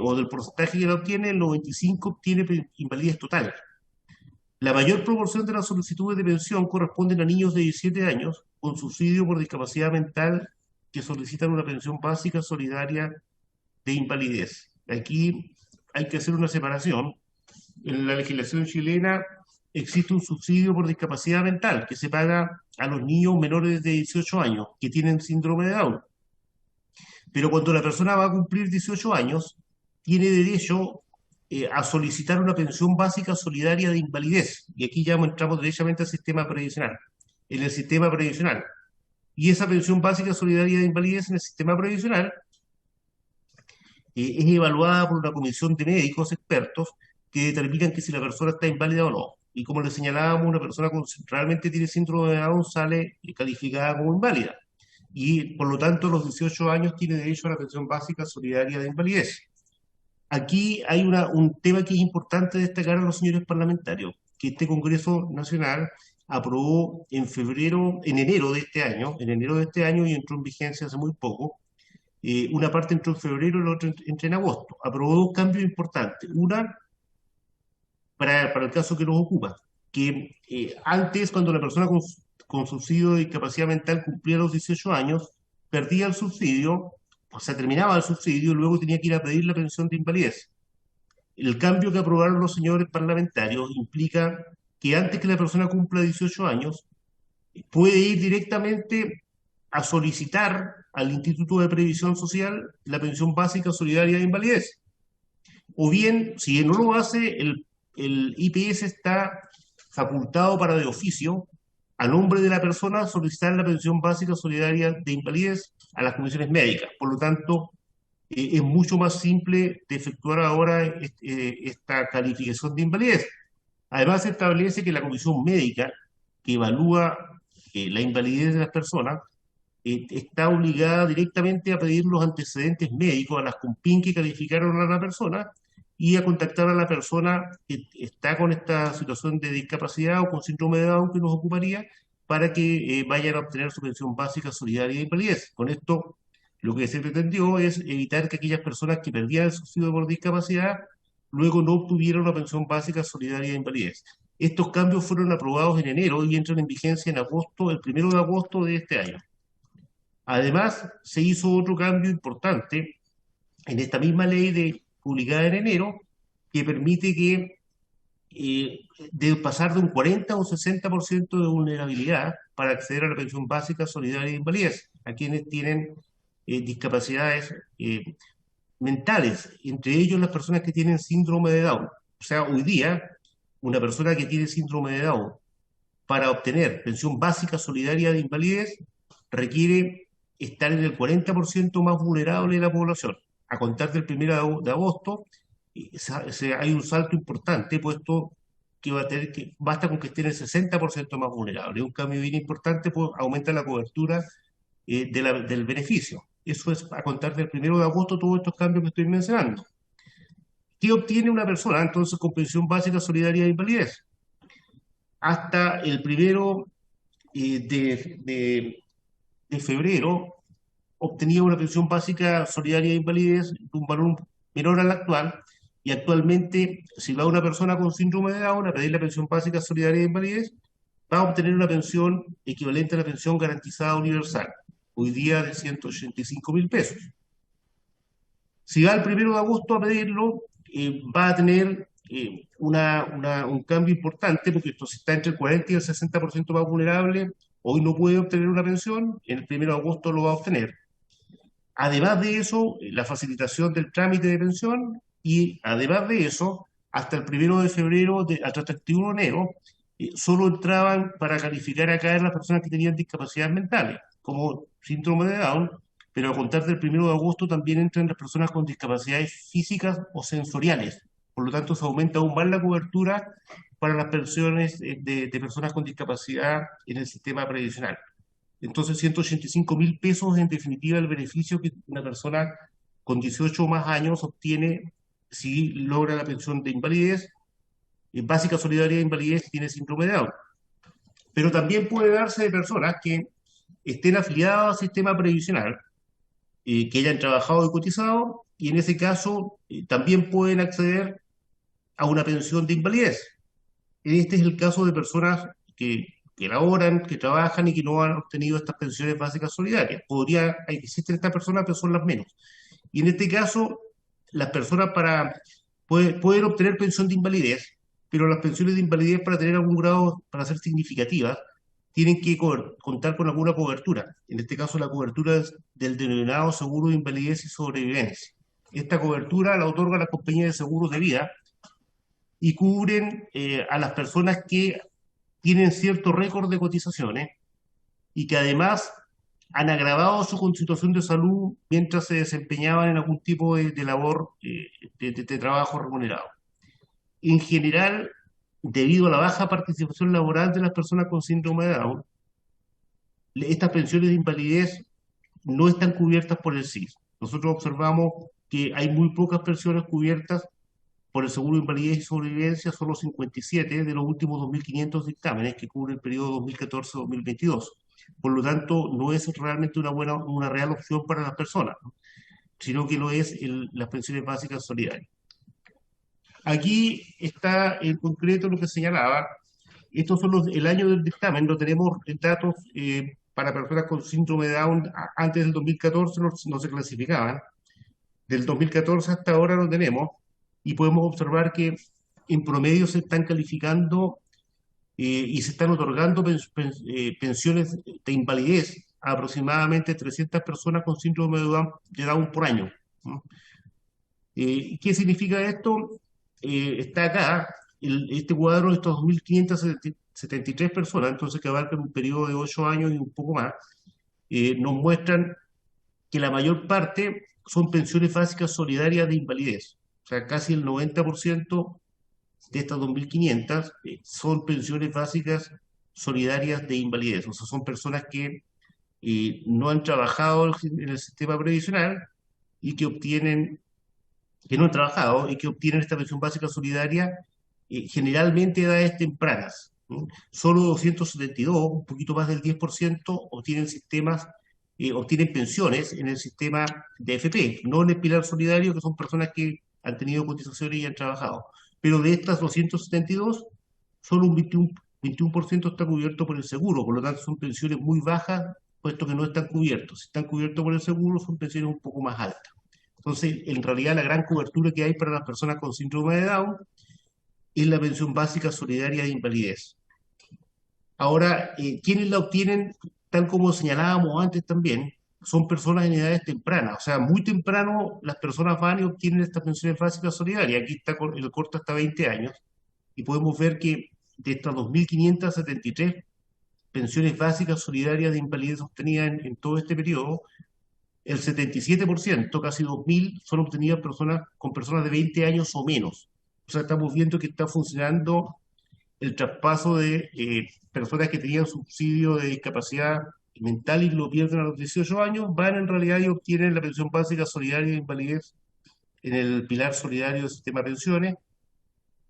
o del porcentaje que la obtiene, el 95% obtiene invalidez total. La mayor proporción de las solicitudes de pensión corresponden a niños de 17 años con subsidio por discapacidad mental que solicitan una pensión básica solidaria de invalidez. Aquí hay que hacer una separación. En la legislación chilena existe un subsidio por discapacidad mental que se paga a los niños menores de 18 años que tienen síndrome de Down. Pero cuando la persona va a cumplir 18 años, tiene derecho a solicitar una pensión básica solidaria de invalidez. Y aquí ya entramos derechamente al sistema previsional. En el sistema previsional. Y esa pensión básica solidaria de invalidez en el sistema previsional es evaluada por una comisión de médicos expertos que determinan que si la persona está inválida o no. Y como le señalábamos, una persona que realmente tiene síndrome de Down sale calificada como inválida. Y por lo tanto, a los 18 años tiene derecho a la pensión básica solidaria de invalidez. Aquí hay un tema que es importante destacar a los señores parlamentarios, que este Congreso Nacional aprobó en enero de este año, y entró en vigencia hace muy poco. Una parte entró en febrero y la otra entró en agosto. Aprobó dos cambios importantes. Una, para el caso que nos ocupa, que antes, cuando la persona con subsidio de discapacidad mental cumplía los 18 años, perdía el subsidio, o sea, terminaba el subsidio y luego tenía que ir a pedir la pensión de invalidez. El cambio que aprobaron los señores parlamentarios implica que antes que la persona cumpla 18 años, puede ir directamente a solicitar al Instituto de Previsión Social la pensión básica solidaria de invalidez. O bien, si no lo hace, el IPS está facultado para de oficio, a nombre de la persona, solicitar la pensión básica solidaria de invalidez a las comisiones médicas. Por lo tanto, es mucho más simple de efectuar ahora esta calificación de invalidez. Además, se establece que la comisión médica que evalúa la invalidez de las personas está obligada directamente a pedir los antecedentes médicos a las COMPIN que calificaron a la persona y a contactar a la persona que está con esta situación de discapacidad o con síndrome de Down que nos ocuparía para que vayan a obtener su pensión básica solidaria de invalidez. Con esto, lo que se pretendió es evitar que aquellas personas que perdían el subsidio por discapacidad luego no obtuvieran una pensión básica solidaria de invalidez. Estos cambios fueron aprobados en enero y entran en vigencia en agosto, el 1 de agosto de este año. Además, se hizo otro cambio importante en esta misma ley publicada en enero, que permite que de pasar de un 40 a un 60% de vulnerabilidad para acceder a la pensión básica solidaria de invalidez a quienes tienen discapacidades mentales, entre ellos las personas que tienen síndrome de Down. O sea, hoy día, una persona que tiene síndrome de Down, para obtener pensión básica solidaria de invalidez, requiere estar en el 40% más vulnerable de la población. A contar del 1 de agosto, hay un salto importante, puesto que basta con que esté en el 60% más vulnerable. Un cambio bien importante, pues aumenta la cobertura del beneficio. Eso es a contar del 1 de agosto, todos estos cambios que estoy mencionando. ¿Qué obtiene una persona entonces con pensión básica solidaria de invalidez? Hasta el 1 de febrero obtenía una pensión básica solidaria de invalidez de un valor menor al actual, y actualmente, si va una persona con síndrome de Down a pedir la pensión básica solidaria de invalidez, va a obtener una pensión equivalente a la pensión garantizada universal, hoy día de 185.000 pesos. Si va el 1 de agosto a pedirlo, va a tener un cambio importante, porque esto está entre el 40 y el 60% más vulnerable. Hoy no puede obtener una pensión, en el 1 de agosto lo va a obtener. Además de eso, la facilitación del trámite de pensión y además de eso, hasta el 1 de febrero, hasta el 31 de enero, solo entraban para calificar acá las personas que tenían discapacidades mentales, como síndrome de Down, pero a contar del 1 de agosto también entran las personas con discapacidades físicas o sensoriales. Por lo tanto, se aumenta aún más la cobertura para las pensiones de personas con discapacidad en el sistema previsional. Entonces, 185.000 pesos en definitiva el beneficio que una persona con 18 o más años obtiene si logra la pensión de invalidez, básica solidaria de invalidez, tiene síndrome de Down. Pero también puede darse de personas que estén afiliadas al sistema previsional, que hayan trabajado y cotizado, y en ese caso también pueden acceder a una pensión de invalidez. Este es el caso de personas que laboran, que trabajan y que no han obtenido estas pensiones básicas solidarias. Existen estas personas, pero son las menos. Y en este caso, las personas pueden obtener pensión de invalidez, pero las pensiones de invalidez para tener algún grado, para ser significativas, tienen que contar con alguna cobertura. En este caso, la cobertura es del denominado seguro de invalidez y sobrevivencia. Esta cobertura la otorga la compañía de seguros de vida y cubren a las personas que tienen cierto récord de cotizaciones y que además han agravado su situación de salud mientras se desempeñaban en algún tipo de labor de trabajo remunerado. En general, debido a la baja participación laboral de las personas con síndrome de Down, estas pensiones de invalidez no están cubiertas por el SIS. Nosotros observamos que hay muy pocas pensiones cubiertas por el seguro de invalidez y sobrevivencia, solo 57 de los últimos 2.500 dictámenes que cubren el periodo 2014-2022. Por lo tanto, no es realmente una real opción para las personas, ¿no? Sino que lo es las pensiones básicas solidarias. Aquí está en concreto lo que señalaba. Estos son el año del dictamen, no tenemos datos para personas con síndrome de Down. Antes del 2014 no se clasificaban. Del 2014 hasta ahora lo tenemos y podemos observar que en promedio se están calificando y se están otorgando pensiones de invalidez a aproximadamente 300 personas con síndrome de Down por año, ¿no? ¿Qué significa esto? Está acá este cuadro de estos 2.573 personas, entonces que abarcan un periodo de 8 años y un poco más, nos muestran que la mayor parte son pensiones básicas solidarias de invalidez. O sea, casi el 90% de estas 2.500 son pensiones básicas solidarias de invalidez. O sea, son personas que no han trabajado en el sistema previsional y que no han trabajado y que obtienen esta pensión básica solidaria generalmente a edades tempranas, ¿no? Solo 272, un poquito más del 10%, obtienen pensiones en el sistema de AFP, no en el pilar solidario, que son personas que han tenido cotizaciones y han trabajado. Pero de estas 272, solo un 21% está cubierto por el seguro, por lo tanto son pensiones muy bajas, puesto que no están cubiertos. Si están cubiertos por el seguro, son pensiones un poco más altas. Entonces, en realidad, la gran cobertura que hay para las personas con síndrome de Down es la pensión básica solidaria de invalidez. Ahora, quienes la obtienen, tal como señalábamos antes también, son personas en edades tempranas. O sea, muy temprano las personas van y obtienen estas pensiones básicas solidarias. Aquí está el corte hasta 20 años. Y podemos ver que de estas 2.573 pensiones básicas solidarias de invalidez obtenidas en todo este periodo, el 77%, casi 2.000, son obtenidas con personas de 20 años o menos. O sea, estamos viendo que está funcionando el traspaso de personas que tenían subsidio de discapacidad mental y lo pierden a los 18 años, van en realidad y obtienen la pensión básica solidaria de invalidez en el pilar solidario del sistema de pensiones.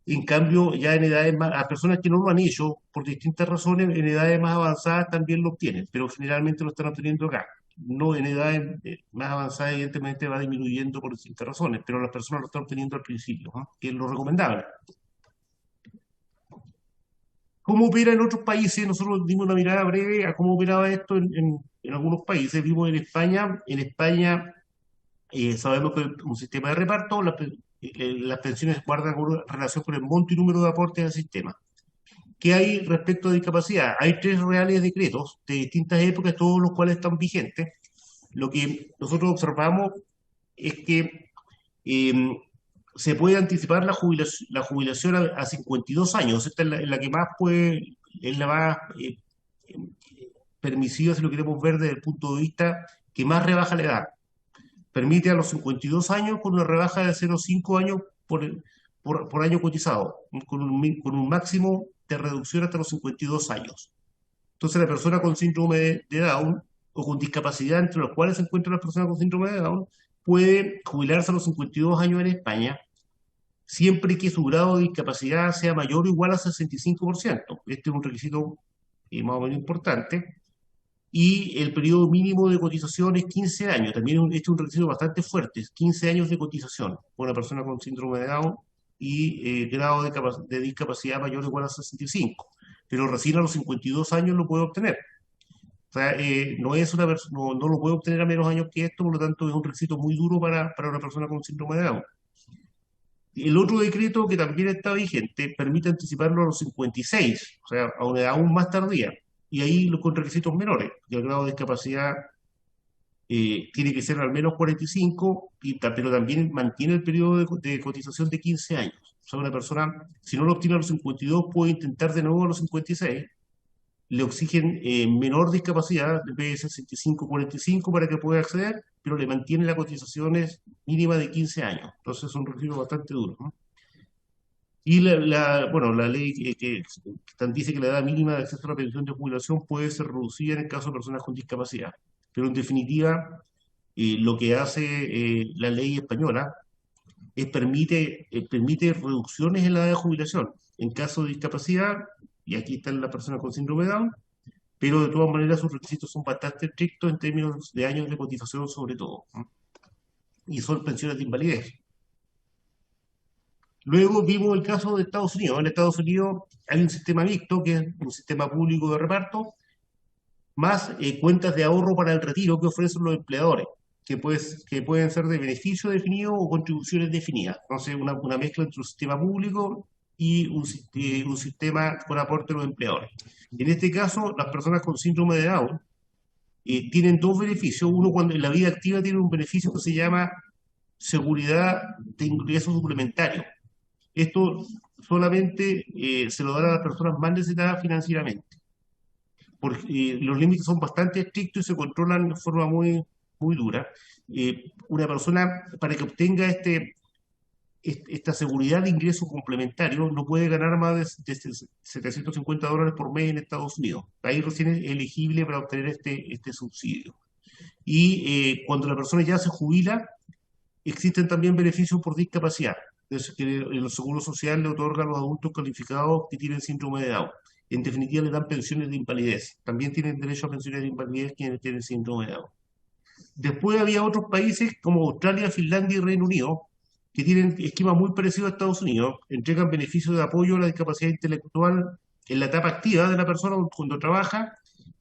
En cambio, ya en edades más, a personas que no lo han hecho por distintas razones, en edades más avanzadas también lo obtienen, pero generalmente lo están obteniendo acá. No, en edades más avanzadas evidentemente va disminuyendo por distintas razones, pero las personas lo están obteniendo al principio, ¿no? Que es lo recomendable. ¿Cómo opera en otros países? Nosotros dimos una mirada breve a cómo operaba esto en algunos países. Vimos en España. En España sabemos que es un sistema de reparto. Las pensiones guardan una relación con el monto y número de aportes al sistema. ¿Qué hay respecto a discapacidad? Hay 3 reales decretos de distintas épocas, todos los cuales están vigentes. Lo que nosotros observamos es que se puede anticipar la jubilación a 52 años. Esta es la que más puede, es la más permisiva, si lo queremos ver desde el punto de vista que más rebaja la edad. Permite a los 52 años con una rebaja de 0,5 años por año cotizado, con un máximo de reducción hasta los 52 años. Entonces, la persona con síndrome de Down o con discapacidad, entre los cuales se encuentran las personas con síndrome de Down, puede jubilarse a los 52 años en España, siempre que su grado de discapacidad sea mayor o igual a 65%. Este es un requisito más o menos importante. Y el periodo mínimo de cotización es 15 años. También este es un requisito bastante fuerte, 15 años de cotización por una persona con síndrome de Down y grado de discapacidad mayor o igual a 65. Pero recién a los 52 años lo puede obtener. O sea, no lo puede obtener a menos años que esto, por lo tanto es un requisito muy duro para una persona con síndrome de Down. El otro decreto que también está vigente permite anticiparlo a los 56, o sea, a una edad aún más tardía, y ahí con requisitos menores. Y el grado de discapacidad tiene que ser al menos 45, pero también mantiene el periodo de cotización de 15 años. O sea, una persona, si no lo obtiene a los 52, puede intentar de nuevo a los 56, le exigen menor discapacidad, en vez de 65-45 para que pueda acceder, pero le mantienen las cotizaciones mínimas de 15 años. Entonces es un requisito bastante duro, ¿no? Y la ley que dice que la edad mínima de acceso a la pensión de jubilación puede ser reducida en el caso de personas con discapacidad. Pero en definitiva, lo que hace la ley española es permite reducciones en la edad de jubilación en caso de discapacidad, y aquí está la persona con síndrome de Down, pero de todas maneras sus requisitos son bastante estrictos en términos de años de cotización sobre todo, ¿no? Y son pensiones de invalidez. Luego vimos el caso de Estados Unidos. En Estados Unidos hay un sistema mixto, que es un sistema público de reparto, más cuentas de ahorro para el retiro que ofrecen los empleadores, que pueden ser de beneficio definido o contribuciones definidas. Entonces, una mezcla entre un sistema público y un sistema con aporte de los empleadores. En este caso, las personas con síndrome de Down tienen dos beneficios. Uno, cuando en la vida activa tiene un beneficio que se llama seguridad de ingresos suplementarios. Esto solamente se lo dan a las personas más necesitadas financieramente, porque los límites son bastante estrictos y se controlan de forma muy, muy dura. Una persona, para que obtenga esta seguridad de ingreso complementario, no puede ganar más de $750 por mes en Estados Unidos. Ahí recién es elegible para obtener este subsidio. Y cuando la persona ya se jubila, existen también beneficios por discapacidad. Es que el Seguro Social le otorga a los adultos calificados que tienen síndrome de Down. En definitiva, le dan pensiones de invalidez. También tienen derecho a pensiones de invalidez quienes tienen síndrome de Down. Después había otros países como Australia, Finlandia y Reino Unido que tienen esquemas muy parecidos a Estados Unidos. Entregan beneficios de apoyo a la discapacidad intelectual en la etapa activa de la persona cuando trabaja,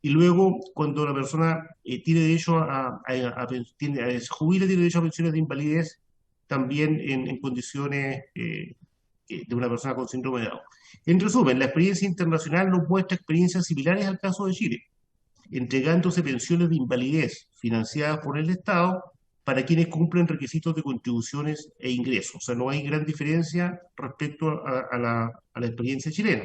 y luego cuando la persona tiene derecho se jubila, tiene derecho a pensiones de invalidez también en condiciones de una persona con síndrome de Down. En resumen, la experiencia internacional nos muestra experiencias similares al caso de Chile, entregándose pensiones de invalidez financiadas por el Estado para quienes cumplen requisitos de contribuciones e ingresos. O sea, no hay gran diferencia respecto a la experiencia chilena.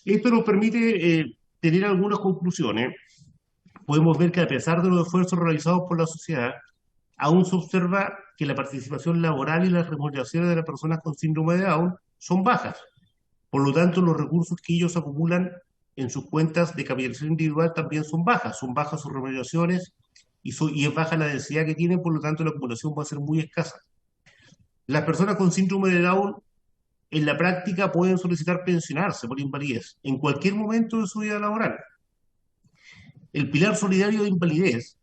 Esto nos permite tener algunas conclusiones. Podemos ver que a pesar de los esfuerzos realizados por la sociedad, aún se observa que la participación laboral y las remuneraciones de las personas con síndrome de Down son bajas. Por lo tanto, los recursos que ellos acumulan en sus cuentas de capitalización individual también son bajas sus remuneraciones y es baja la densidad que tienen, por lo tanto la acumulación va a ser muy escasa. Las personas con síndrome de Down en la práctica pueden solicitar pensionarse por invalidez en cualquier momento de su vida laboral. El pilar solidario de invalidez,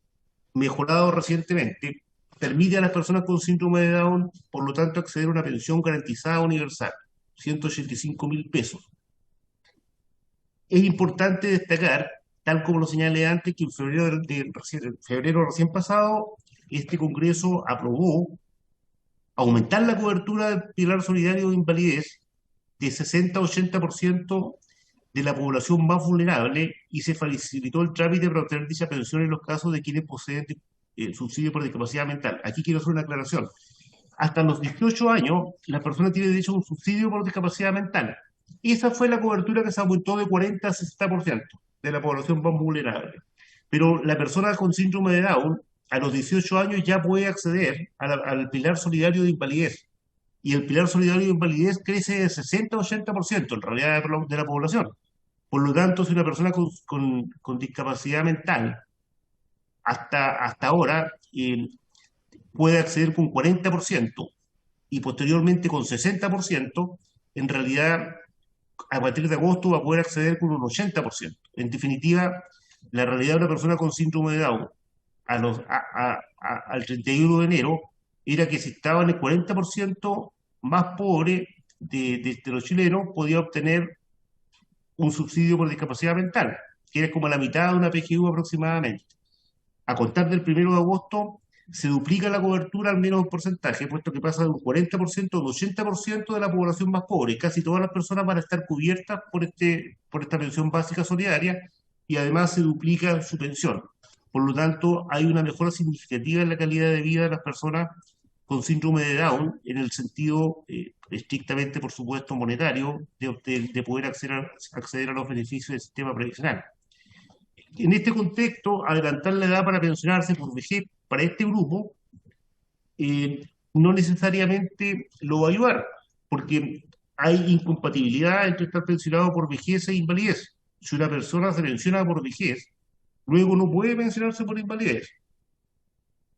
mejorado recientemente, permite a las personas con síndrome de Down, por lo tanto, acceder a una pensión garantizada universal, 185.000 pesos. Es importante destacar, tal como lo señalé antes, que en febrero recién pasado, este Congreso aprobó aumentar la cobertura del pilar solidario de invalidez de 60 a 80% de la población más vulnerable, y se facilitó el trámite para obtener dicha pensión en los casos de quienes poseen subsidio por discapacidad mental. Aquí quiero hacer una aclaración. Hasta los 18 años, la persona tiene derecho a un subsidio por discapacidad mental. Esa fue la cobertura que se aumentó de 40 a 60% de la población más vulnerable. Pero la persona con síndrome de Down, a los 18 años ya puede acceder al pilar solidario de invalidez. Y el pilar solidario de invalidez crece de 60 a 80% en realidad de la población. Por lo tanto, si una persona con discapacidad mental hasta ahora puede acceder con 40% y posteriormente con 60%, en realidad a partir de agosto va a poder acceder con un 80%. En definitiva, la realidad de una persona con síndrome de Down al 31 de enero era que si estaba en el 40% más pobre de los chilenos, podía obtener un subsidio por discapacidad mental, que era como la mitad de una PGU aproximadamente. A contar del 1 de agosto, se duplica la cobertura al menos un porcentaje, puesto que pasa de un 40% a un 80% de la población más pobre. Casi todas las personas van a estar cubiertas por esta pensión básica solidaria y además se duplica su pensión. Por lo tanto, hay una mejora significativa en la calidad de vida de las personas con síndrome de Down, en el sentido estrictamente, por supuesto, monetario, de poder acceder a los beneficios del sistema previsional. En este contexto, adelantar la edad para pensionarse por vejez para este grupo no necesariamente lo va a ayudar, porque hay incompatibilidad entre estar pensionado por vejez e invalidez. Si una persona se pensiona por vejez, luego no puede pensionarse por invalidez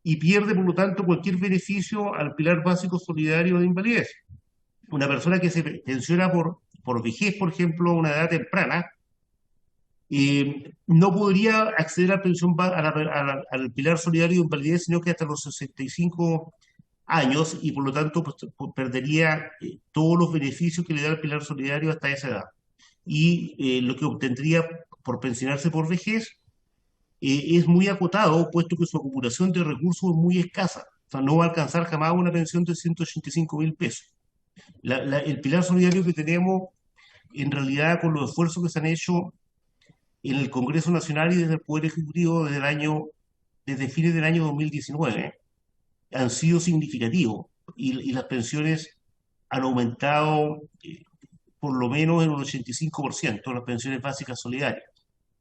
y pierde, por lo tanto, cualquier beneficio al pilar básico solidario de invalidez. Una persona que se pensiona por vejez, por ejemplo, a una edad temprana, no podría acceder a pensión al pilar solidario de invalidez, sino que hasta los 65 años, y por lo tanto pues, perdería todos los beneficios que le da el pilar solidario hasta esa edad. Y lo que obtendría por pensionarse por vejez es muy acotado, puesto que su acumulación de recursos es muy escasa. O sea, no va a alcanzar jamás una pensión de 185.000 pesos. El pilar solidario que tenemos, en realidad, con los esfuerzos que se han hecho en el Congreso Nacional y desde el Poder Ejecutivo desde fines del año 2019, han sido significativos y las pensiones han aumentado por lo menos en un 85%, las pensiones básicas solidarias.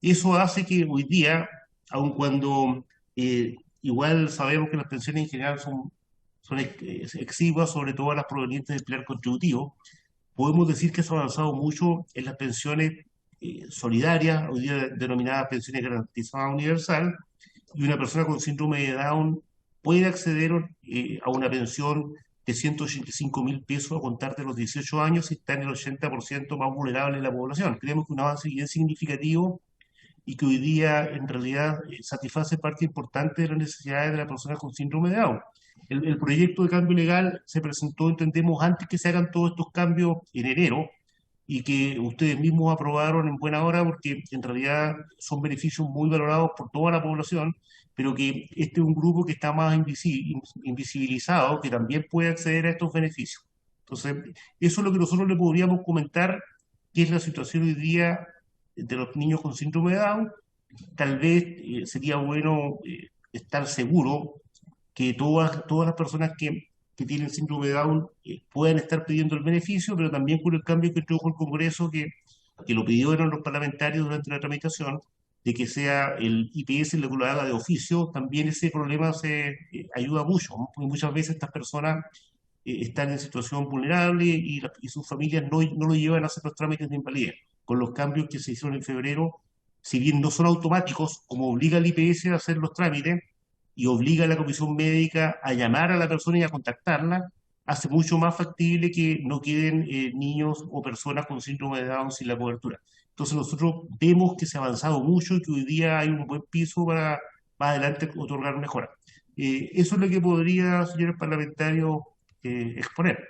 Eso hace que hoy día, aun cuando igual sabemos que las pensiones en general son exiguas, sobre todo las provenientes del pilar contributivo, podemos decir que se ha avanzado mucho en las pensiones solidarias, hoy día denominadas pensiones garantizadas universal, y una persona con síndrome de Down puede acceder a una pensión de 185.000 pesos a contar de los 18 años y está en el 80% más vulnerable de la población. Creemos que un avance bien significativo y que hoy día en realidad satisface parte importante de las necesidades de las personas con síndrome de Down. El proyecto de cambio legal se presentó, entendemos, antes que se hagan todos estos cambios en enero, y que ustedes mismos aprobaron en buena hora, porque en realidad son beneficios muy valorados por toda la población, pero que este es un grupo que está más invisibilizado, que también puede acceder a estos beneficios. Entonces, eso es lo que nosotros le podríamos comentar, que es la situación hoy día de los niños con síndrome de Down. Tal vez sería bueno estar seguro que todas las personas que tienen síndrome de Down puedan estar pidiendo el beneficio, pero también con el cambio que introdujo el Congreso, que lo pidieron los parlamentarios durante la tramitación, de que sea el IPS el que lo haga de oficio, también ese problema se ayuda mucho, ¿no? Porque muchas veces estas personas están en situación vulnerable y sus familias no lo llevan a hacer los trámites de invalidez. Con los cambios que se hicieron en febrero, si bien no son automáticos, como obliga el IPS a hacer los trámites, y obliga a la comisión médica a llamar a la persona y a contactarla, hace mucho más factible que no queden niños o personas con síndrome de Down sin la cobertura. Entonces nosotros vemos que se ha avanzado mucho y que hoy día hay un buen piso para más adelante otorgar mejoras. Eso es lo que podría, señores parlamentarios, exponer.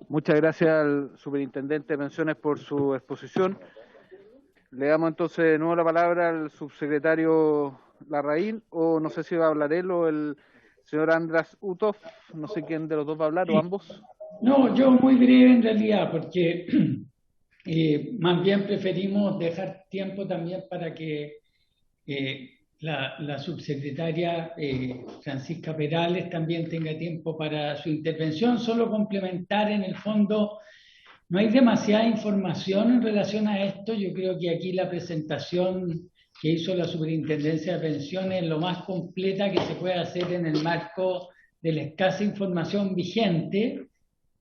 Muchas gracias al superintendente de pensiones por su exposición. Le damos entonces de nuevo la palabra al subsecretario Larraín, o no sé si va a hablar él o el Señor András Utov, no sé quién de los dos va a hablar, o ambos. No, yo muy breve en realidad, porque más bien preferimos dejar tiempo también para que la subsecretaria Francisca Perales también tenga tiempo para su intervención. Solo complementar, en el fondo, no hay demasiada información en relación a esto. Yo creo que aquí la presentación que hizo la Superintendencia de Pensiones es lo más completa que se puede hacer en el marco de la escasa información vigente.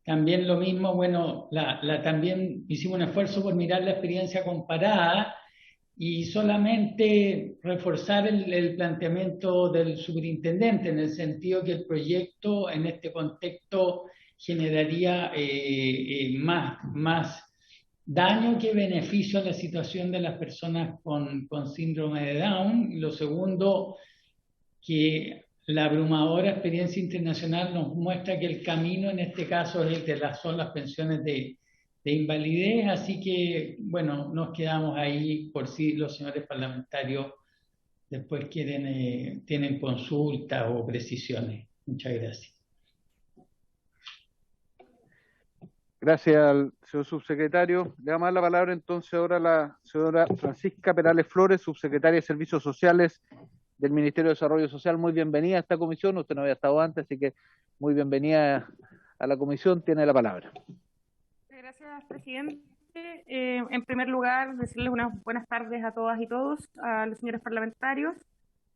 También lo mismo, bueno, también hicimos un esfuerzo por mirar la experiencia comparada y solamente reforzar el planteamiento del superintendente, en el sentido que el proyecto en este contexto generaría más daño que beneficio a la situación de las personas con síndrome de Down. Y lo segundo, que la abrumadora experiencia internacional nos muestra que el camino en este caso es el de son las pensiones de invalidez, así que, bueno, nos quedamos ahí por si los señores parlamentarios después tienen consultas o precisiones. Muchas gracias. Gracias al señor subsecretario. Le damos la palabra entonces ahora a la señora Francisca Perales Flores, subsecretaria de Servicios Sociales del Ministerio de Desarrollo Social. Muy bienvenida a esta comisión. Usted no había estado antes, así que muy bienvenida a la comisión. Tiene la palabra. Gracias, presidente. En primer lugar, decirles unas buenas tardes a todas y todos, a los señores parlamentarios,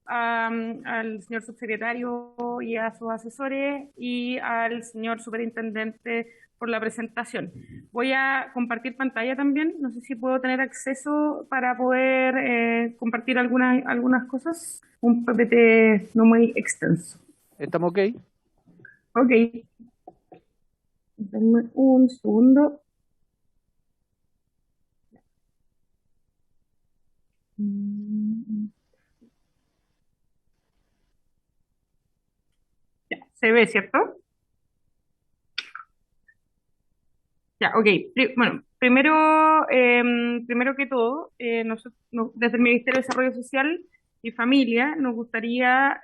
al señor subsecretario y a sus asesores, y al señor superintendente por la presentación. Voy a compartir pantalla también. No sé si puedo tener acceso para poder compartir algunas cosas. Un PPT no muy extenso. ¿Estamos ok? Ok. Denme un segundo. Ya, se ve, ¿cierto? Ya, ok. Bueno, primero que todo, nosotros, desde el Ministerio de Desarrollo Social y Familia nos gustaría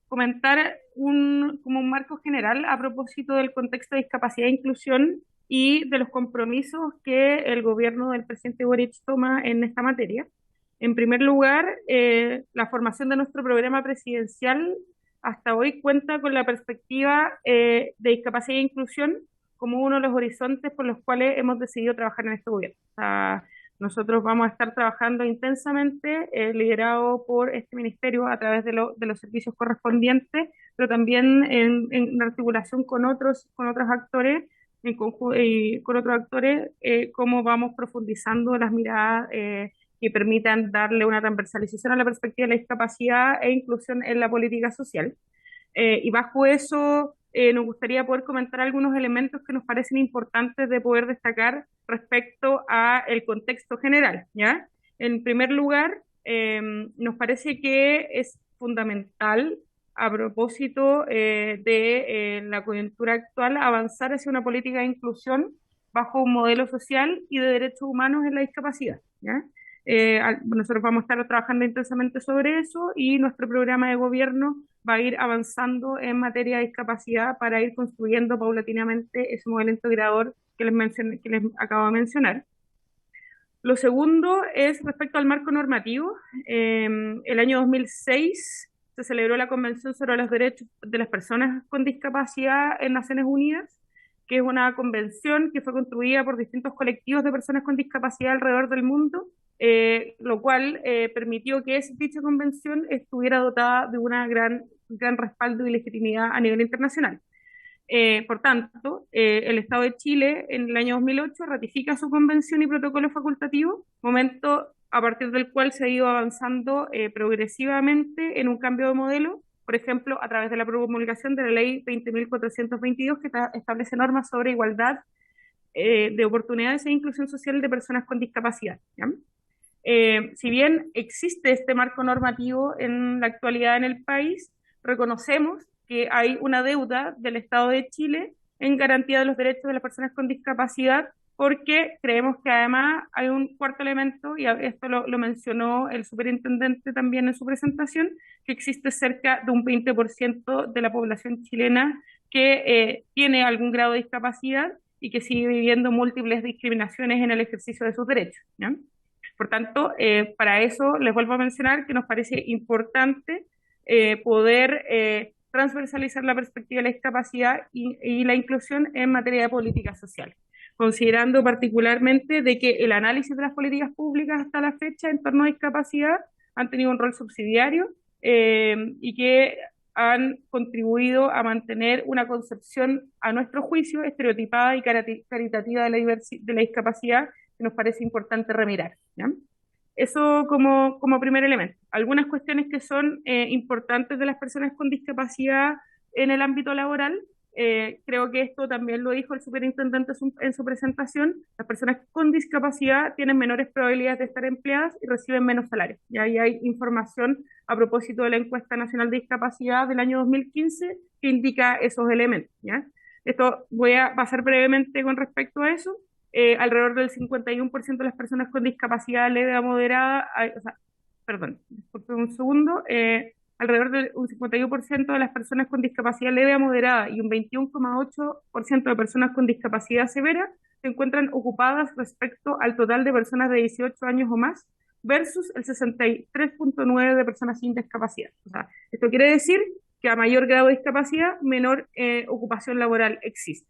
comentar como un marco general a propósito del contexto de discapacidad e inclusión y de los compromisos que el gobierno del presidente Boric toma en esta materia. En primer lugar, la formación de nuestro programa presidencial hasta hoy cuenta con la perspectiva de discapacidad e inclusión como uno de los horizontes por los cuales hemos decidido trabajar en este gobierno. O sea, nosotros vamos a estar trabajando intensamente, liderado por este ministerio a través de los servicios correspondientes, pero también en articulación con otros actores, con otros actores, cómo vamos profundizando las miradas que permitan darle una transversalización a la perspectiva de la discapacidad e inclusión en la política social. Y bajo eso nos gustaría poder comentar algunos elementos que nos parecen importantes de poder destacar respecto a el contexto general, ¿ya? En primer lugar, nos parece que es fundamental, a propósito de la coyuntura actual, avanzar hacia una política de inclusión bajo un modelo social y de derechos humanos en la discapacidad, ¿ya? Nosotros vamos a estar trabajando intensamente sobre eso y nuestro programa de gobierno va a ir avanzando en materia de discapacidad para ir construyendo paulatinamente ese modelo integrador que les acabo de mencionar. Lo segundo es respecto al marco normativo. El año 2006 se celebró la Convención sobre los Derechos de las Personas con Discapacidad en Naciones Unidas, que es una convención que fue construida por distintos colectivos de personas con discapacidad alrededor del mundo, lo cual permitió que dicha convención estuviera dotada de una gran respaldo y legitimidad a nivel internacional. Por tanto, el Estado de Chile en el año 2008 ratifica su convención y protocolo facultativo, momento a partir del cual se ha ido avanzando progresivamente en un cambio de modelo, por ejemplo, a través de la promulgación de la Ley 20.422, que establece normas sobre igualdad de oportunidades e inclusión social de personas con discapacidad, ¿ya? Si bien existe este marco normativo en la actualidad en el país, reconocemos que hay una deuda del Estado de Chile en garantía de los derechos de las personas con discapacidad porque creemos que además hay un cuarto elemento, y esto lo mencionó el superintendente también en su presentación, que existe cerca de un 20% de la población chilena que tiene algún grado de discapacidad y que sigue viviendo múltiples discriminaciones en el ejercicio de sus derechos, ¿ya? Por tanto, para eso les vuelvo a mencionar que nos parece importante poder transversalizar la perspectiva de la discapacidad y la inclusión en materia de políticas sociales, considerando particularmente de que el análisis de las políticas públicas hasta la fecha en torno a discapacidad han tenido un rol subsidiario y que han contribuido a mantener una concepción, a nuestro juicio, estereotipada y caritativa de la discapacidad, que nos parece importante remirar, ¿ya? Eso como primer elemento. Algunas cuestiones que son importantes de las personas con discapacidad en el ámbito laboral. Creo que esto también lo dijo el superintendente en su presentación. Las personas con discapacidad tienen menores probabilidades de estar empleadas y reciben menos salario. Y ahí hay información a propósito de la Encuesta Nacional de Discapacidad del año 2015 que indica esos elementos, ¿ya? Esto voy a pasar brevemente con respecto a eso. Alrededor del 51% de las personas con discapacidad leve a moderada, perdón, disculpe un segundo, alrededor del 51% de las personas con discapacidad leve a moderada y un 21,8% de personas con discapacidad severa se encuentran ocupadas respecto al total de personas de 18 años o más, versus el 63,9% de personas sin discapacidad. O sea, esto quiere decir que a mayor grado de discapacidad, menor ocupación laboral existe.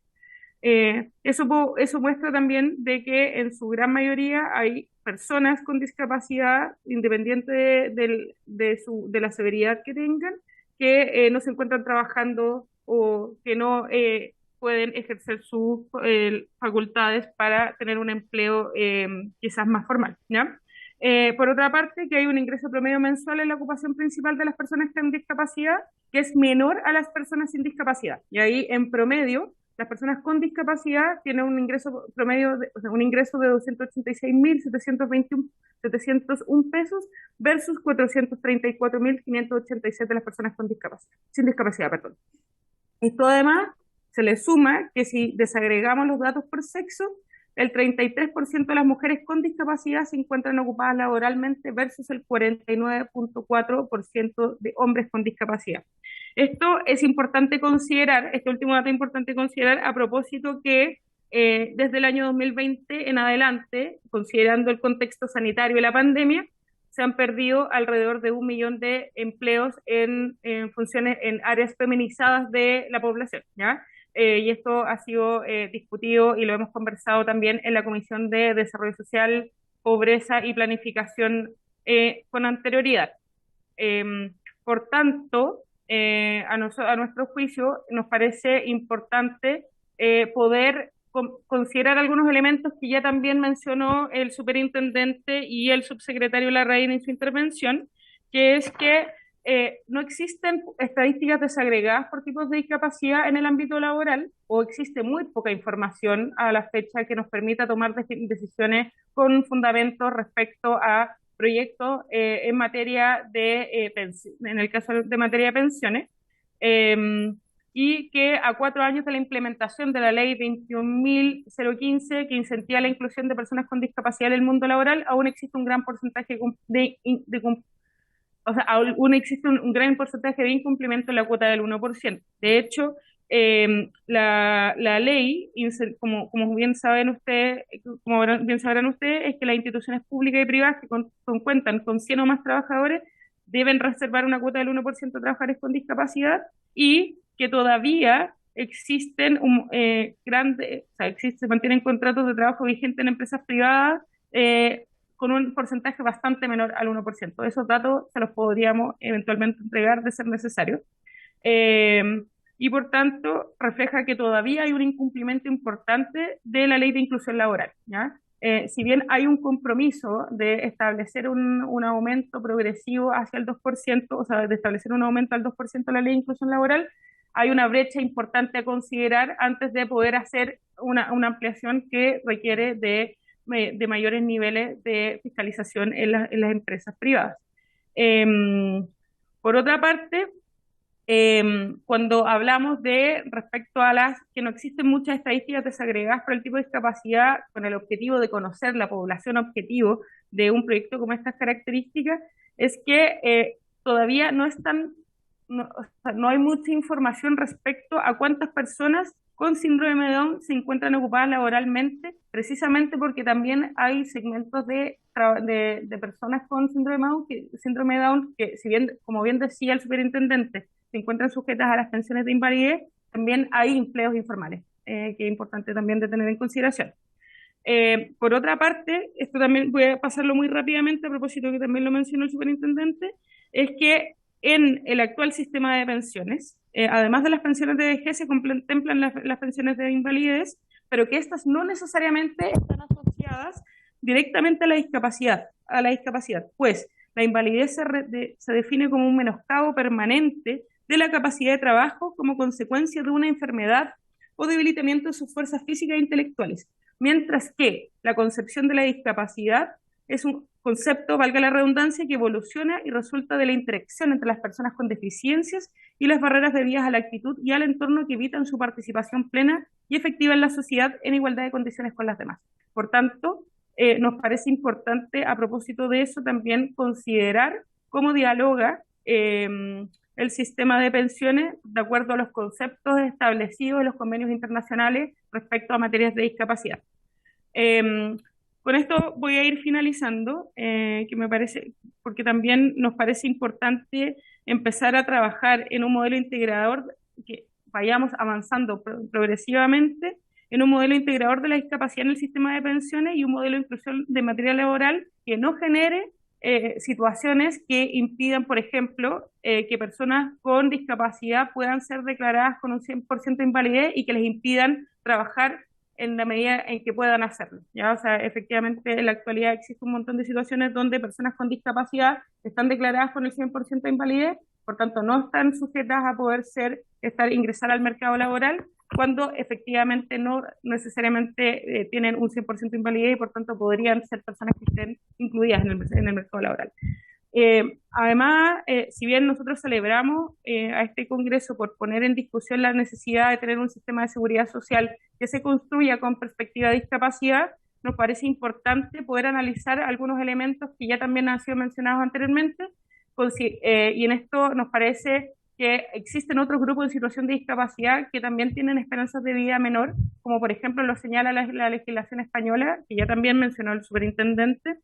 Eso muestra también de que en su gran mayoría hay personas con discapacidad, independiente de la severidad que tengan, que no se encuentran trabajando o que no pueden ejercer sus facultades para tener un empleo quizás más formal, ¿ya? Por otra parte, que hay un ingreso promedio mensual en la ocupación principal de las personas con discapacidad que es menor a las personas sin discapacidad. Y ahí, en promedio, las personas con discapacidad tienen un ingreso promedio, un ingreso de 286.721 pesos versus 434.587 de las personas sin discapacidad, perdón. Esto además se le suma que si desagregamos los datos por sexo, el 33% de las mujeres con discapacidad se encuentran ocupadas laboralmente versus el 49,4% de hombres con discapacidad. Esto es importante considerar, este último dato es importante considerar a propósito que desde el año 2020 en adelante, considerando el contexto sanitario y la pandemia, se han perdido alrededor de 1 millón de empleos en funciones, en áreas feminizadas de la población, ¿ya? Y esto ha sido discutido y lo hemos conversado también en la Comisión de Desarrollo Social, Pobreza y Planificación con anterioridad. Por tanto, a nuestro juicio nos parece importante poder considerar algunos elementos que ya también mencionó el superintendente y el subsecretario Larraín en su intervención, que es que no existen estadísticas desagregadas por tipos de discapacidad en el ámbito laboral, o existe muy poca información a la fecha que nos permita tomar decisiones con fundamento respecto a proyectos en materia en el caso de materia de pensiones, y que a 4 años de la implementación de la ley 21.015, que incentiva la inclusión de personas con discapacidad en el mundo laboral, aún existe un gran porcentaje aún existe un gran porcentaje de incumplimiento en la cuota del 1%. De hecho, la ley, como bien sabrán ustedes, es que las instituciones públicas y privadas que cuentan con 100 o más trabajadores deben reservar una cuota del 1% de trabajadores con discapacidad, y que todavía existen se mantienen contratos de trabajo vigentes en empresas privadas con un porcentaje bastante menor al 1%. Esos datos se los podríamos eventualmente entregar de ser necesario. Y por tanto, refleja que todavía hay un incumplimiento importante de la ley de inclusión laboral, ¿ya? Si bien hay un compromiso de establecer un aumento progresivo hacia el 2%, o sea, de establecer un aumento al 2% de la ley de inclusión laboral, hay una brecha importante a considerar antes de poder hacer una ampliación que requiere de mayores niveles de fiscalización en las empresas privadas. Por otra parte, Cuando hablamos de respecto a las que no existen muchas estadísticas desagregadas por el tipo de discapacidad con el objetivo de conocer la población objetivo de un proyecto con estas características, es que todavía no están, o sea, no hay mucha información respecto a cuántas personas con síndrome de Down se encuentran ocupadas laboralmente, precisamente porque también hay segmentos de personas con síndrome de Down que, si bien, como bien decía el superintendente, se encuentran sujetas a las pensiones de invalidez, también hay empleos informales, que es importante también de tener en consideración. Por otra parte, esto también voy a pasarlo muy rápidamente, a propósito que también lo mencionó el superintendente, es que en el actual sistema de pensiones, además de las pensiones de vejez, se contemplan las pensiones de invalidez, pero que estas no necesariamente están asociadas directamente a la discapacidad, pues la invalidez se define como un menoscabo permanente de la capacidad de trabajo como consecuencia de una enfermedad o debilitamiento de sus fuerzas físicas e intelectuales, mientras que la concepción de la discapacidad es un concepto, valga la redundancia, que evoluciona y resulta de la interacción entre las personas con deficiencias y las barreras debidas a la actitud y al entorno que evitan su participación plena y efectiva en la sociedad en igualdad de condiciones con las demás. Por tanto, nos parece importante, a propósito de eso, también considerar cómo dialoga el sistema de pensiones de acuerdo a los conceptos establecidos en los convenios internacionales respecto a materias de discapacidad. Con esto voy a ir finalizando, que me parece, porque también nos parece importante empezar a trabajar en un modelo integrador, que vayamos avanzando progresivamente en un modelo integrador de la discapacidad en el sistema de pensiones y un modelo de inclusión de materia laboral que no genere situaciones que impidan, por ejemplo, que personas con discapacidad puedan ser declaradas con un 100% de invalidez y que les impidan trabajar en la medida en que puedan hacerlo, ¿ya? O sea, efectivamente, en la actualidad existe un montón de situaciones donde personas con discapacidad están declaradas con el 100% de invalidez, por tanto, no están sujetas a poder ingresar al mercado laboral, cuando efectivamente no necesariamente tienen un 100% de invalidez y por tanto podrían ser personas que estén incluidas en el mercado laboral. Además, si bien nosotros celebramos a este Congreso por poner en discusión la necesidad de tener un sistema de seguridad social que se construya con perspectiva de discapacidad, nos parece importante poder analizar algunos elementos que ya también han sido mencionados anteriormente, y en esto nos parece que existen otros grupos en situación de discapacidad que también tienen esperanzas de vida menor, como por ejemplo lo señala la legislación española, que ya también mencionó el superintendente,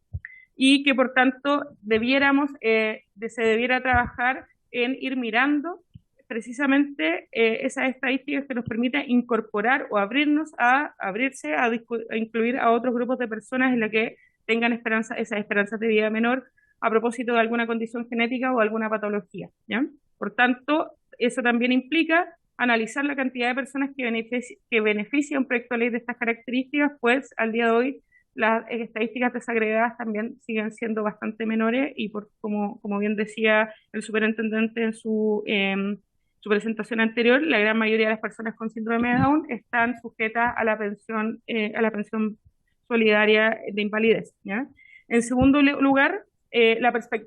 y que por tanto se debiera trabajar en ir mirando precisamente esas estadísticas que nos permitan incorporar o abrirse a incluir a otros grupos de personas en la que tengan esas esperanzas de vida menor a propósito de alguna condición genética o alguna patología, ¿ya? Por tanto, eso también implica analizar la cantidad de personas que beneficia un proyecto de ley de estas características, pues al día de hoy las estadísticas desagregadas también siguen siendo bastante menores y como bien decía el superintendente en su presentación anterior, la gran mayoría de las personas con síndrome de Down están sujetas a la pensión solidaria de invalidez, ¿ya? En segundo lugar,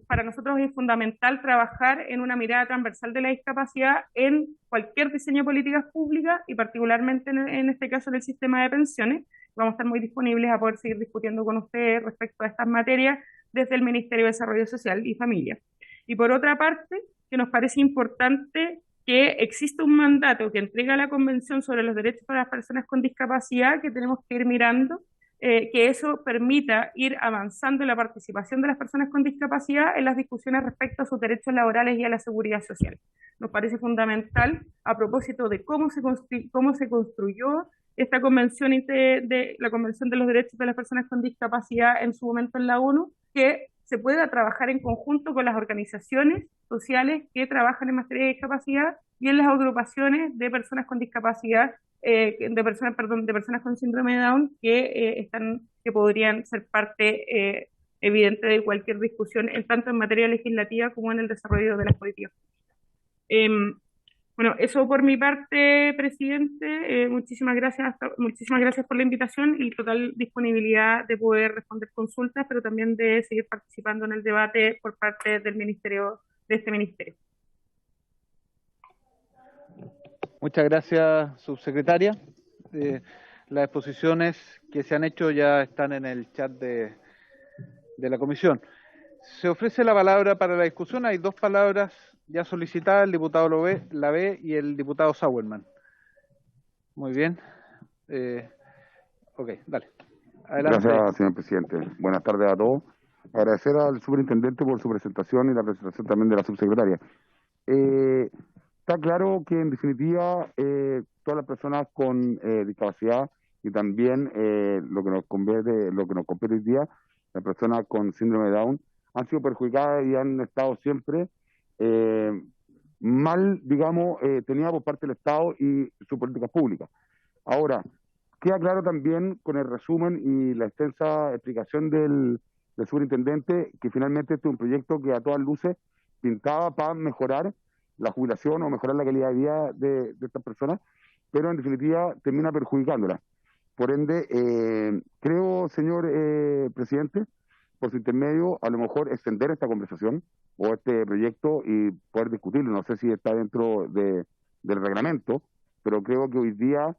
para nosotros es fundamental trabajar en una mirada transversal de la discapacidad en cualquier diseño de políticas públicas y particularmente en este caso en el sistema de pensiones. Vamos a estar muy disponibles a poder seguir discutiendo con ustedes respecto a estas materias desde el Ministerio de Desarrollo Social y Familia. Y por otra parte, que nos parece importante que existe un mandato que entrega la Convención sobre los Derechos de las Personas con Discapacidad que tenemos que ir mirando, que eso permita ir avanzando en la participación de las personas con discapacidad en las discusiones respecto a sus derechos laborales y a la seguridad social. Nos parece fundamental a propósito de cómo se construyó esta convención la Convención de los Derechos de las Personas con Discapacidad en su momento en la ONU, que se pueda trabajar en conjunto con las organizaciones sociales que trabajan en materia de discapacidad y en las agrupaciones de personas con discapacidad, de personas con síndrome de Down que podrían ser parte evidente de cualquier discusión, tanto en materia legislativa como en el desarrollo de las políticas. Bueno, eso por mi parte, presidente. Muchísimas gracias por la invitación y total disponibilidad de poder responder consultas, pero también de seguir participando en el debate por parte del ministerio, de este ministerio. Muchas gracias, subsecretaria. Las exposiciones que se han hecho ya están en el chat de la comisión. Se ofrece la palabra para la discusión. Hay dos palabras ya solicitadas, el diputado Lavé y el diputado Sauerman. Muy bien. Ok, dale. Adelante. Gracias, señor presidente. Buenas tardes a todos. Agradecer al superintendente por su presentación y la presentación también de la subsecretaria. Está claro que, en definitiva, todas las personas con discapacidad y también lo que nos compete hoy día, las personas con síndrome de Down, han sido perjudicadas y han estado siempre mal, digamos, tenidas por parte del Estado y sus políticas públicas. Ahora, queda claro también con el resumen y la extensa explicación del superintendente que finalmente este es un proyecto que a todas luces pintaba para mejorar la jubilación o mejorar la calidad de vida de estas personas, pero en definitiva termina perjudicándolas. Por ende, creo, señor presidente, por su intermedio, a lo mejor extender esta conversación o este proyecto y poder discutirlo. No sé si está dentro del reglamento, pero creo que hoy día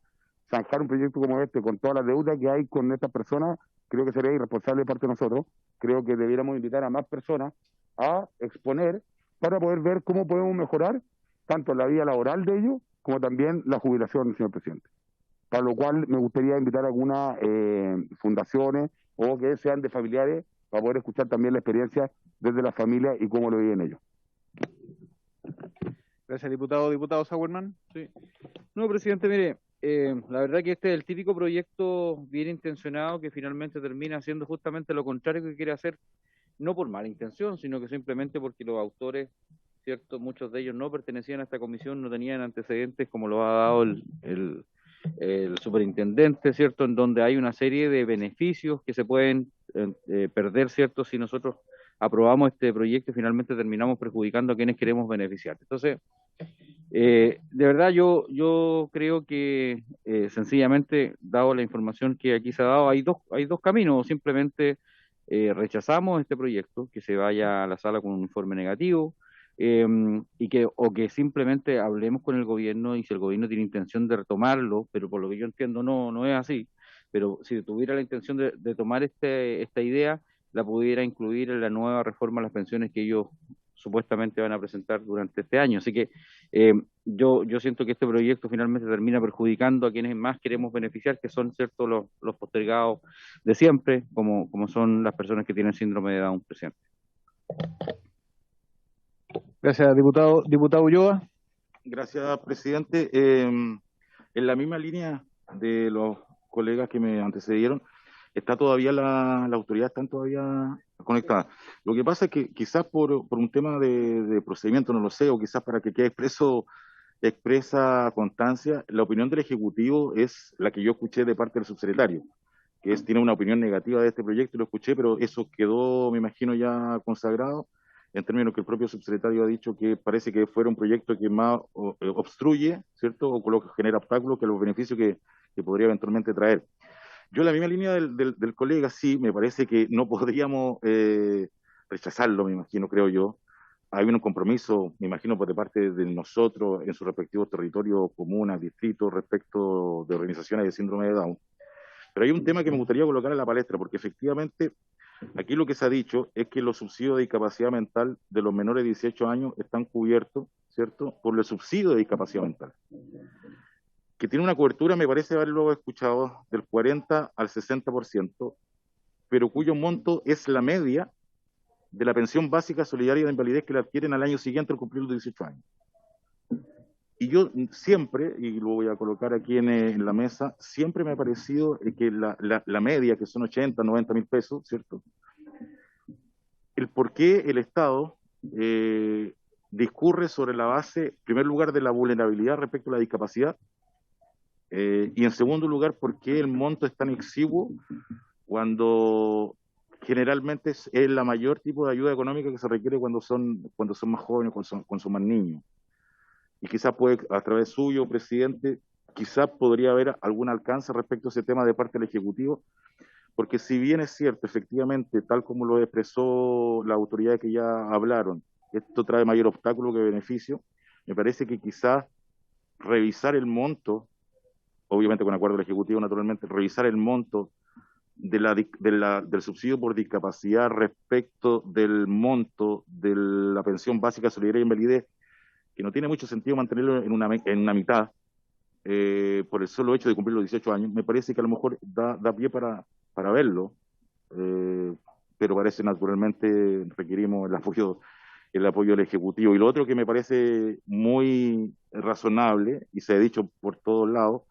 zanjar un proyecto como este con toda la deuda que hay con estas personas, creo que sería irresponsable de parte de nosotros. Creo que debiéramos invitar a más personas a exponer para poder ver cómo podemos mejorar tanto la vida laboral de ellos como también la jubilación, señor presidente. Para lo cual me gustaría invitar a algunas fundaciones o que sean de familiares para poder escuchar también la experiencia desde la familia y cómo lo viven ellos. Gracias, diputado. Diputado Sauerman. Sí. No, presidente, mire, la verdad que este es el típico proyecto bien intencionado que finalmente termina haciendo justamente lo contrario que quiere hacer, no por mala intención, sino que simplemente porque los autores, cierto, muchos de ellos no pertenecían a esta comisión, no tenían antecedentes como lo ha dado el superintendente, cierto, en donde hay una serie de beneficios que se pueden perder, cierto, si nosotros aprobamos este proyecto y finalmente terminamos perjudicando a quienes queremos beneficiar. Entonces, de verdad yo creo que sencillamente, dado la información que aquí se ha dado, hay dos caminos. Simplemente rechazamos este proyecto, que se vaya a la sala con un informe negativo, o que simplemente hablemos con el gobierno, y si el gobierno tiene intención de retomarlo, pero por lo que yo entiendo no es así, pero si tuviera la intención de tomar esta idea, la pudiera incluir en la nueva reforma a las pensiones que ellos supuestamente van a presentar durante este año. Así que yo siento que este proyecto finalmente termina perjudicando a quienes más queremos beneficiar, que son, cierto, los postergados de siempre, como son las personas que tienen síndrome de Down, presidente. Gracias, diputado. Diputado Ulloa. Gracias, presidente. En la misma línea de los colegas que me antecedieron, está todavía las autoridades están todavía conectadas. Lo que pasa es que quizás por un tema de procedimiento, no lo sé, o quizás para que quede expresa constancia, la opinión del Ejecutivo es la que yo escuché de parte del subsecretario, que tiene una opinión negativa de este proyecto, lo escuché, pero eso quedó, me imagino, ya consagrado, en términos que el propio subsecretario ha dicho que parece que fuera un proyecto que más obstruye, ¿cierto?, o genera obstáculos que los beneficios que podría eventualmente traer. Yo, en la misma línea del colega, sí, me parece que no podríamos rechazarlo, me imagino, creo yo. Hay un compromiso, me imagino, por de parte de nosotros en sus respectivos territorios, comunas, distritos, respecto de organizaciones de síndrome de Down. Pero hay un tema que me gustaría colocar en la palestra, porque efectivamente aquí lo que se ha dicho es que los subsidios de discapacidad mental de los menores de 18 años están cubiertos, ¿cierto?, por el subsidio de discapacidad mental, que tiene una cobertura, me parece haberlo escuchado, del 40 al 60%, pero cuyo monto es la media de la pensión básica solidaria de invalidez que la adquieren al año siguiente al cumplir los 18 años. Y yo siempre, y lo voy a colocar aquí en la mesa, siempre me ha parecido que la media, que son 80, 90 mil pesos, ¿cierto?, el por qué el Estado discurre sobre la base, en primer lugar, de la vulnerabilidad respecto a la discapacidad, y en segundo lugar, por qué el monto es tan exiguo cuando generalmente es la mayor tipo de ayuda económica que se requiere cuando son más jóvenes, cuando son más niños. Y quizás puede, a través suyo, presidente, quizás podría haber algún alcance respecto a ese tema de parte del Ejecutivo, porque si bien es cierto, efectivamente, tal como lo expresó la autoridad que ya hablaron, esto trae mayor obstáculo que beneficio, me parece que quizás revisar el monto, obviamente con acuerdo del Ejecutivo naturalmente, revisar el monto del subsidio por discapacidad respecto del monto de la pensión básica solidaria e invalidez, que no tiene mucho sentido mantenerlo en una mitad, por el solo hecho de cumplir los 18 años. Me parece que a lo mejor da pie para verlo, pero parece naturalmente requerimos el apoyo del Ejecutivo. Y lo otro que me parece muy razonable, y se ha dicho por todos lados,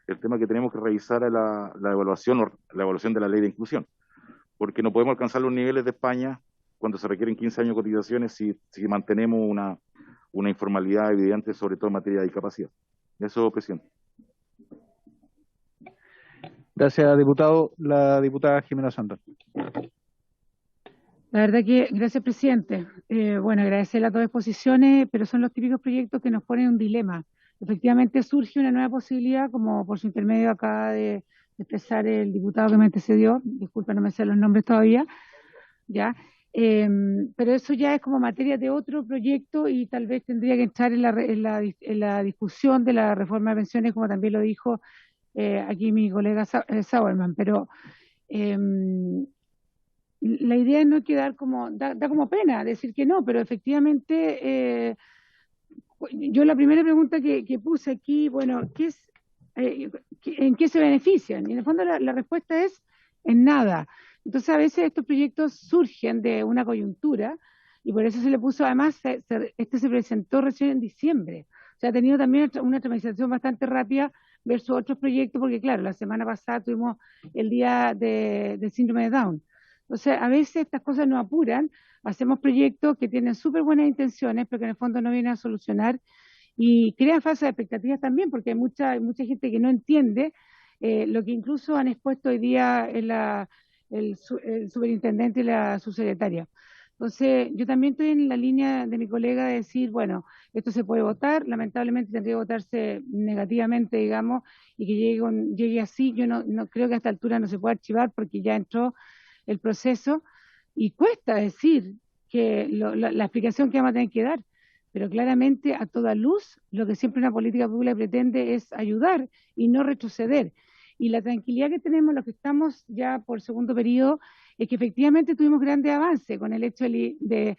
el tema que tenemos que revisar es la evaluación de la ley de inclusión, porque no podemos alcanzar los niveles de España cuando se requieren 15 años de cotizaciones si mantenemos una informalidad evidente, sobre todo en materia de discapacidad. Eso, presidente. Gracias, diputado. La diputada Jimena Sandón. La verdad que, gracias, presidente. Bueno, agradecer las dos exposiciones, pero son los típicos proyectos que nos ponen un dilema. Efectivamente surge una nueva posibilidad, como por su intermedio acaba de expresar el diputado que me antecedió, disculpa, no me sé los nombres todavía, ¿ya? Pero eso ya es como materia de otro proyecto y tal vez tendría que entrar en la discusión de la reforma de pensiones, como también lo dijo aquí mi colega Sauerman, pero la idea es no quedar como, da como pena decir que no, pero efectivamente yo la primera pregunta que puse aquí, bueno, ¿en qué se benefician? Y en el fondo la respuesta es en nada. Entonces a veces estos proyectos surgen de una coyuntura y por eso se le puso, además, este se presentó recién en diciembre. O sea, ha tenido también una tramitación bastante rápida versus otros proyectos, porque claro, la semana pasada tuvimos el día del síndrome de Down. Entonces, a veces estas cosas nos apuran, hacemos proyectos que tienen súper buenas intenciones, pero que en el fondo no vienen a solucionar y crean falsas expectativas también, porque hay mucha gente que no entiende lo que incluso han expuesto hoy día el superintendente y la subsecretaria. Entonces, yo también estoy en la línea de mi colega de decir, bueno, esto se puede votar, lamentablemente tendría que votarse negativamente, digamos, y que llegue así. Yo no creo que a esta altura no se pueda archivar porque ya entró el proceso y cuesta decir que la explicación que vamos a tener que dar, pero claramente a toda luz lo que siempre una política pública pretende es ayudar y no retroceder. Y la tranquilidad que tenemos los que estamos ya por segundo periodo es que efectivamente tuvimos grandes avances con el hecho de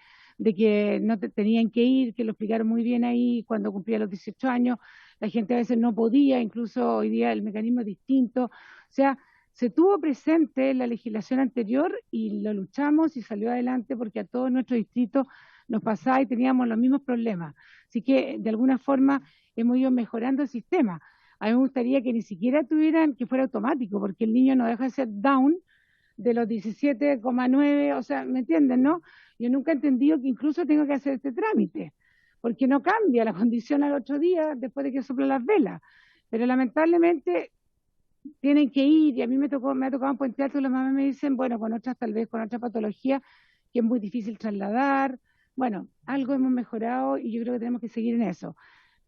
que no tenían que ir, que lo explicaron muy bien ahí cuando cumplía los 18 años, la gente a veces no podía, incluso hoy día el mecanismo es distinto, o sea, se tuvo presente en la legislación anterior y lo luchamos y salió adelante porque a todos nuestros distritos nos pasaba y teníamos los mismos problemas. Así que de alguna forma hemos ido mejorando el sistema. A mí me gustaría que ni siquiera tuvieran, que fuera automático, porque el niño no deja de ser down de los 17,9, o sea, ¿me entienden, no? Yo nunca he entendido que incluso tengo que hacer este trámite, porque no cambia la condición al otro día después de que soplan las velas. Pero lamentablemente tienen que ir, y a mí me ha tocado en Puente Alto, las mamás me dicen, bueno, tal vez con otra patología, que es muy difícil trasladar. Bueno, algo hemos mejorado y yo creo que tenemos que seguir en eso.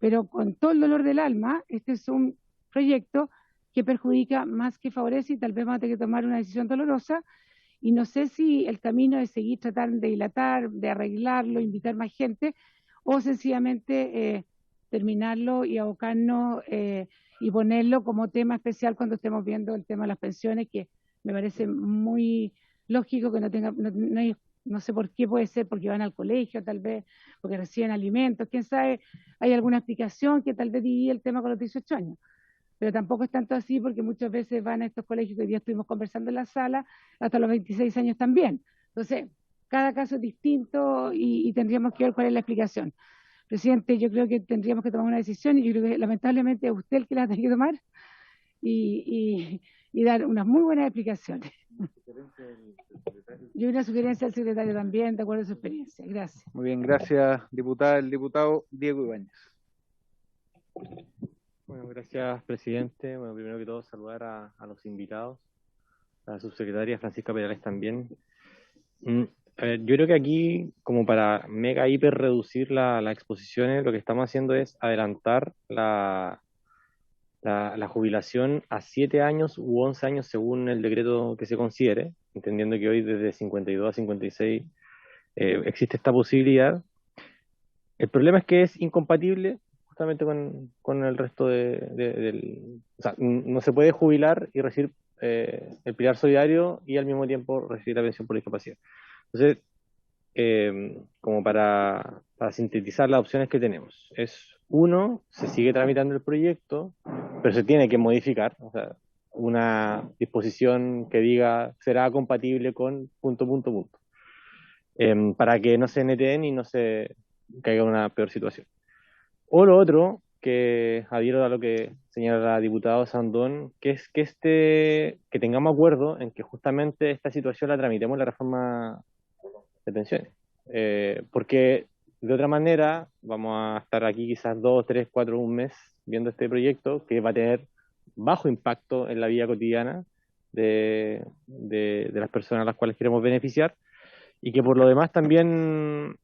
Pero con todo el dolor del alma, este es un proyecto que perjudica más que favorece y tal vez vamos a tener que tomar una decisión dolorosa y no sé si el camino es seguir tratando de dilatar, de arreglarlo, invitar más gente o sencillamente terminarlo y abocarnos y ponerlo como tema especial cuando estemos viendo el tema de las pensiones, que me parece muy lógico que no sé por qué, puede ser porque van al colegio tal vez, porque reciben alimentos, quién sabe, hay alguna explicación que tal vez divide el tema con los 18 años, pero tampoco es tanto así porque muchas veces van a estos colegios que hoy día estuvimos conversando en la sala hasta los 26 años también. Entonces, cada caso es distinto y tendríamos que ver cuál es la explicación. Presidente, yo creo que tendríamos que tomar una decisión y yo creo que lamentablemente es usted el que la tiene que tomar y dar unas muy buenas explicaciones. Y una sugerencia al secretario también, de acuerdo a su experiencia. Gracias. Muy bien, gracias, diputada. El diputado Diego Ibáñez. Bueno, gracias, presidente. Bueno, primero que todo, saludar a los invitados, a la subsecretaria Francisca Perales también. A ver, yo creo que aquí, como para mega hiper reducir las exposiciones, lo que estamos haciendo es adelantar la jubilación a 7 años u 11 años según el decreto que se considere, entendiendo que hoy desde 52 a 56 existe esta posibilidad. El problema es que es incompatible justamente con el resto o sea, no se puede jubilar y recibir el pilar solidario y al mismo tiempo recibir la pensión por discapacidad. Entonces, como para sintetizar las opciones que tenemos, es uno, se sigue tramitando el proyecto, pero se tiene que modificar, o sea, una disposición que diga será compatible con punto, punto, punto, para que no se neteen y no se caiga en una peor situación. O lo otro, que adhiero a lo que señala la diputada Sandón, que es que tengamos acuerdo en que justamente esta situación la tramitemos en la reforma de pensiones. Porque de otra manera vamos a estar aquí quizás 2, 3, 4, un mes viendo este proyecto que va a tener bajo impacto en la vida cotidiana de las personas a las cuales queremos beneficiar, y que por lo demás también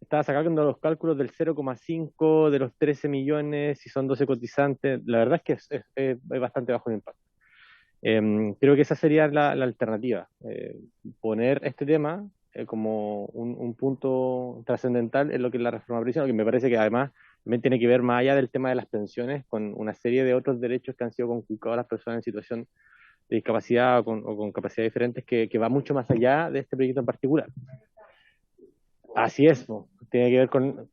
estaba sacando los cálculos del 0,5 de los 13 millones, si son 12 cotizantes, la verdad es que es bastante bajo el impacto. Creo que esa sería la alternativa, poner este tema como un punto trascendental en lo que es la reforma previsional, que me parece que además también tiene que ver más allá del tema de las pensiones, con una serie de otros derechos que han sido conculcados a las personas en situación de discapacidad o con capacidades diferentes, que va mucho más allá de este proyecto en particular. Así es, ¿no? Tiene que ver con...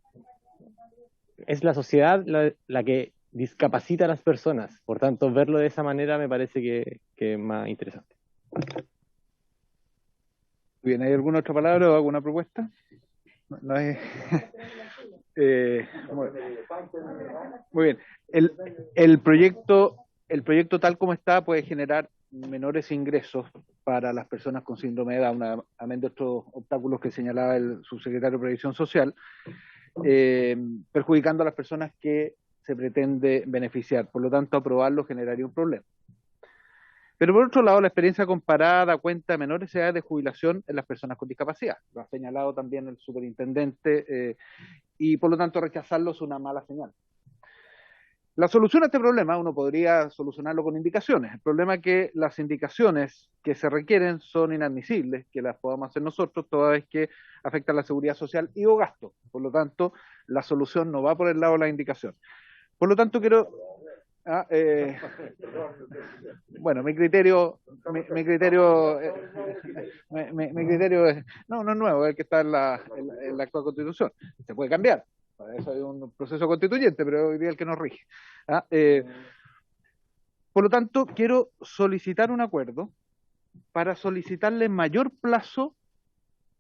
Es la sociedad la que discapacita a las personas, por tanto, verlo de esa manera me parece que es más interesante. Bien, ¿hay alguna otra palabra o alguna propuesta? No hay... muy bien. El proyecto tal como está puede generar menores ingresos para las personas con síndrome de Down, amén de otros obstáculos que señalaba el subsecretario de Previsión Social, perjudicando a las personas que se pretende beneficiar. Por lo tanto, aprobarlo generaría un problema. Pero por otro lado, la experiencia comparada da cuenta de menores edades de jubilación en las personas con discapacidad. Lo ha señalado también el superintendente, y por lo tanto rechazarlo es una mala señal. La solución a este problema uno podría solucionarlo con indicaciones. El problema es que las indicaciones que se requieren son inadmisibles, que las podamos hacer nosotros, toda vez que afectan la seguridad social y o gasto. Por lo tanto, la solución no va por el lado de la indicación. Por lo tanto, quiero... bueno, mi criterio es, no es nuevo, es el que está en la actual Constitución. Se puede cambiar. Para eso hay un proceso constituyente, pero hoy día el que nos rige. Por lo tanto, quiero solicitar un acuerdo para solicitarle mayor plazo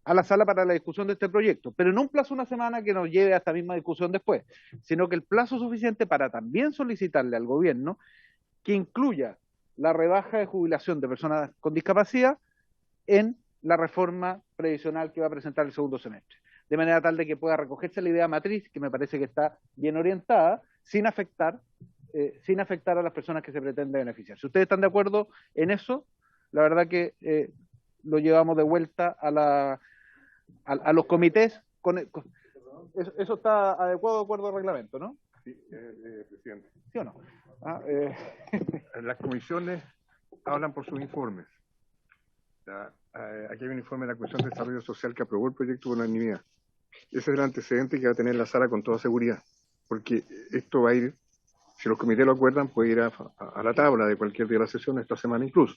a la sala para la discusión de este proyecto, pero no un plazo de una semana que nos lleve a esta misma discusión después, sino que el plazo suficiente para también solicitarle al gobierno que incluya la rebaja de jubilación de personas con discapacidad en la reforma previsional que va a presentar el segundo semestre, de manera tal de que pueda recogerse la idea matriz, que me parece que está bien orientada, sin afectar a las personas que se pretende beneficiar. Si ustedes están de acuerdo en eso, la verdad que lo llevamos de vuelta a los comités. Eso está adecuado de acuerdo al reglamento, ¿no? Sí, presidente. ¿Sí o no? Las comisiones hablan por sus informes. Aquí hay un informe de la Comisión de Desarrollo Social que aprobó el proyecto por unanimidad. Ese es el antecedente que va a tener la sala con toda seguridad, porque esto va a ir, si los comités lo acuerdan, puede ir a la tabla de cualquier día de la sesión, esta semana incluso.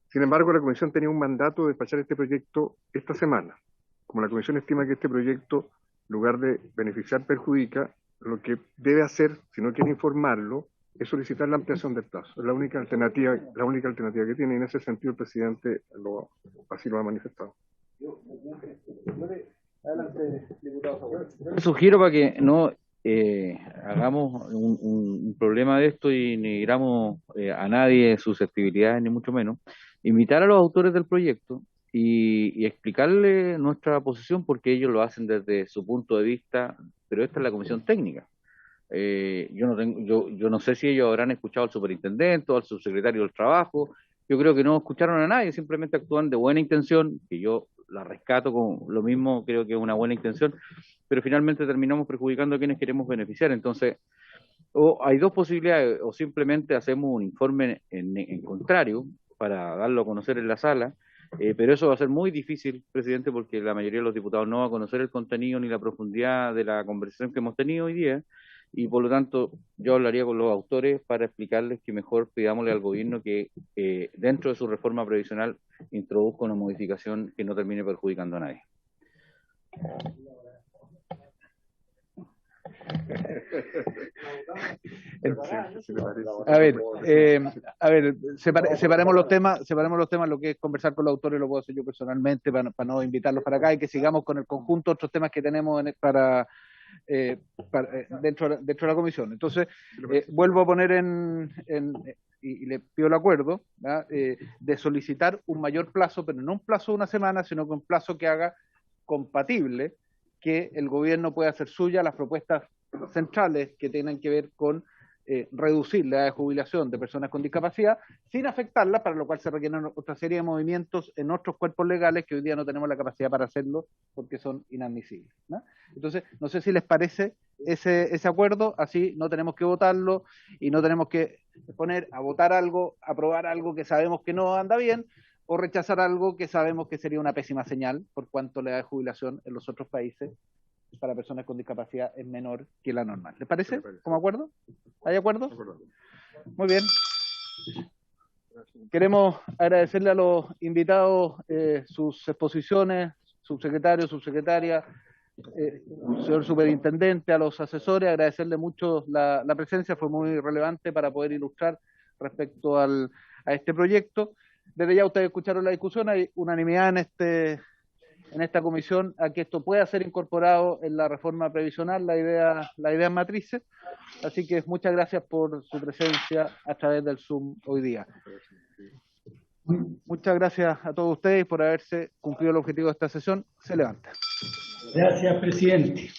Sin embargo, la Comisión tenía un mandato de despachar este proyecto esta semana. Como la Comisión estima que este proyecto, en lugar de beneficiar, perjudica, lo que debe hacer, si no quiere informarlo, es solicitar la ampliación del plazo. Es la única alternativa que tiene, y en ese sentido el presidente así lo ha manifestado. Yo sugiero para que no hagamos un problema de esto y ni hiriamos a nadie susceptibilidades, ni mucho menos, invitar a los autores del proyecto y explicarle nuestra posición, porque ellos lo hacen desde su punto de vista, pero esta es la comisión técnica. Yo no sé si ellos habrán escuchado al superintendente o al subsecretario del Trabajo. Yo creo que no escucharon a nadie, simplemente actúan de buena intención, que yo la rescato con lo mismo, creo que es una buena intención, pero finalmente terminamos perjudicando a quienes queremos beneficiar. Entonces, o hay dos posibilidades: o simplemente hacemos un informe en contrario para darlo a conocer en la sala, pero eso va a ser muy difícil, presidente, porque la mayoría de los diputados no va a conocer el contenido ni la profundidad de la conversación que hemos tenido hoy día, y por lo tanto yo hablaría con los autores para explicarles que mejor pidámosle al gobierno que dentro de su reforma previsional introduzca una modificación que no termine perjudicando a nadie. Separemos los temas, lo que es conversar con los autores lo puedo hacer yo personalmente para no invitarlos para acá y que sigamos con el conjunto de otros temas que tenemos dentro de la comisión. Entonces, vuelvo a poner y le pido el acuerdo, de solicitar un mayor plazo, pero no un plazo de una semana, sino que un plazo que haga compatible que el gobierno pueda hacer suya las propuestas centrales que tienen que ver con reducir la edad de jubilación de personas con discapacidad sin afectarlas, para lo cual se requieren otra serie de movimientos en otros cuerpos legales que hoy día no tenemos la capacidad para hacerlo porque son inadmisibles, ¿no? Entonces, no sé si les parece ese acuerdo, así no tenemos que votarlo y no tenemos que poner a votar algo, aprobar algo que sabemos que no anda bien, o rechazar algo que sabemos que sería una pésima señal, por cuanto la edad de jubilación en los otros países para personas con discapacidad es menor que la normal. ¿Les parece? ¿Como acuerdo? ¿Hay acuerdo? Muy bien. Queremos agradecerle a los invitados sus exposiciones, subsecretario, subsecretaria, señor superintendente, a los asesores, agradecerle mucho la presencia, fue muy relevante para poder ilustrar respecto a este proyecto. Desde ya ustedes escucharon la discusión, hay unanimidad en esta comisión a que esto pueda ser incorporado en la reforma previsional, la idea matrices. Así que muchas gracias por su presencia a través del Zoom hoy día. Muchas gracias a todos ustedes por haberse cumplido el objetivo de esta sesión. Se levanta. Gracias, presidente.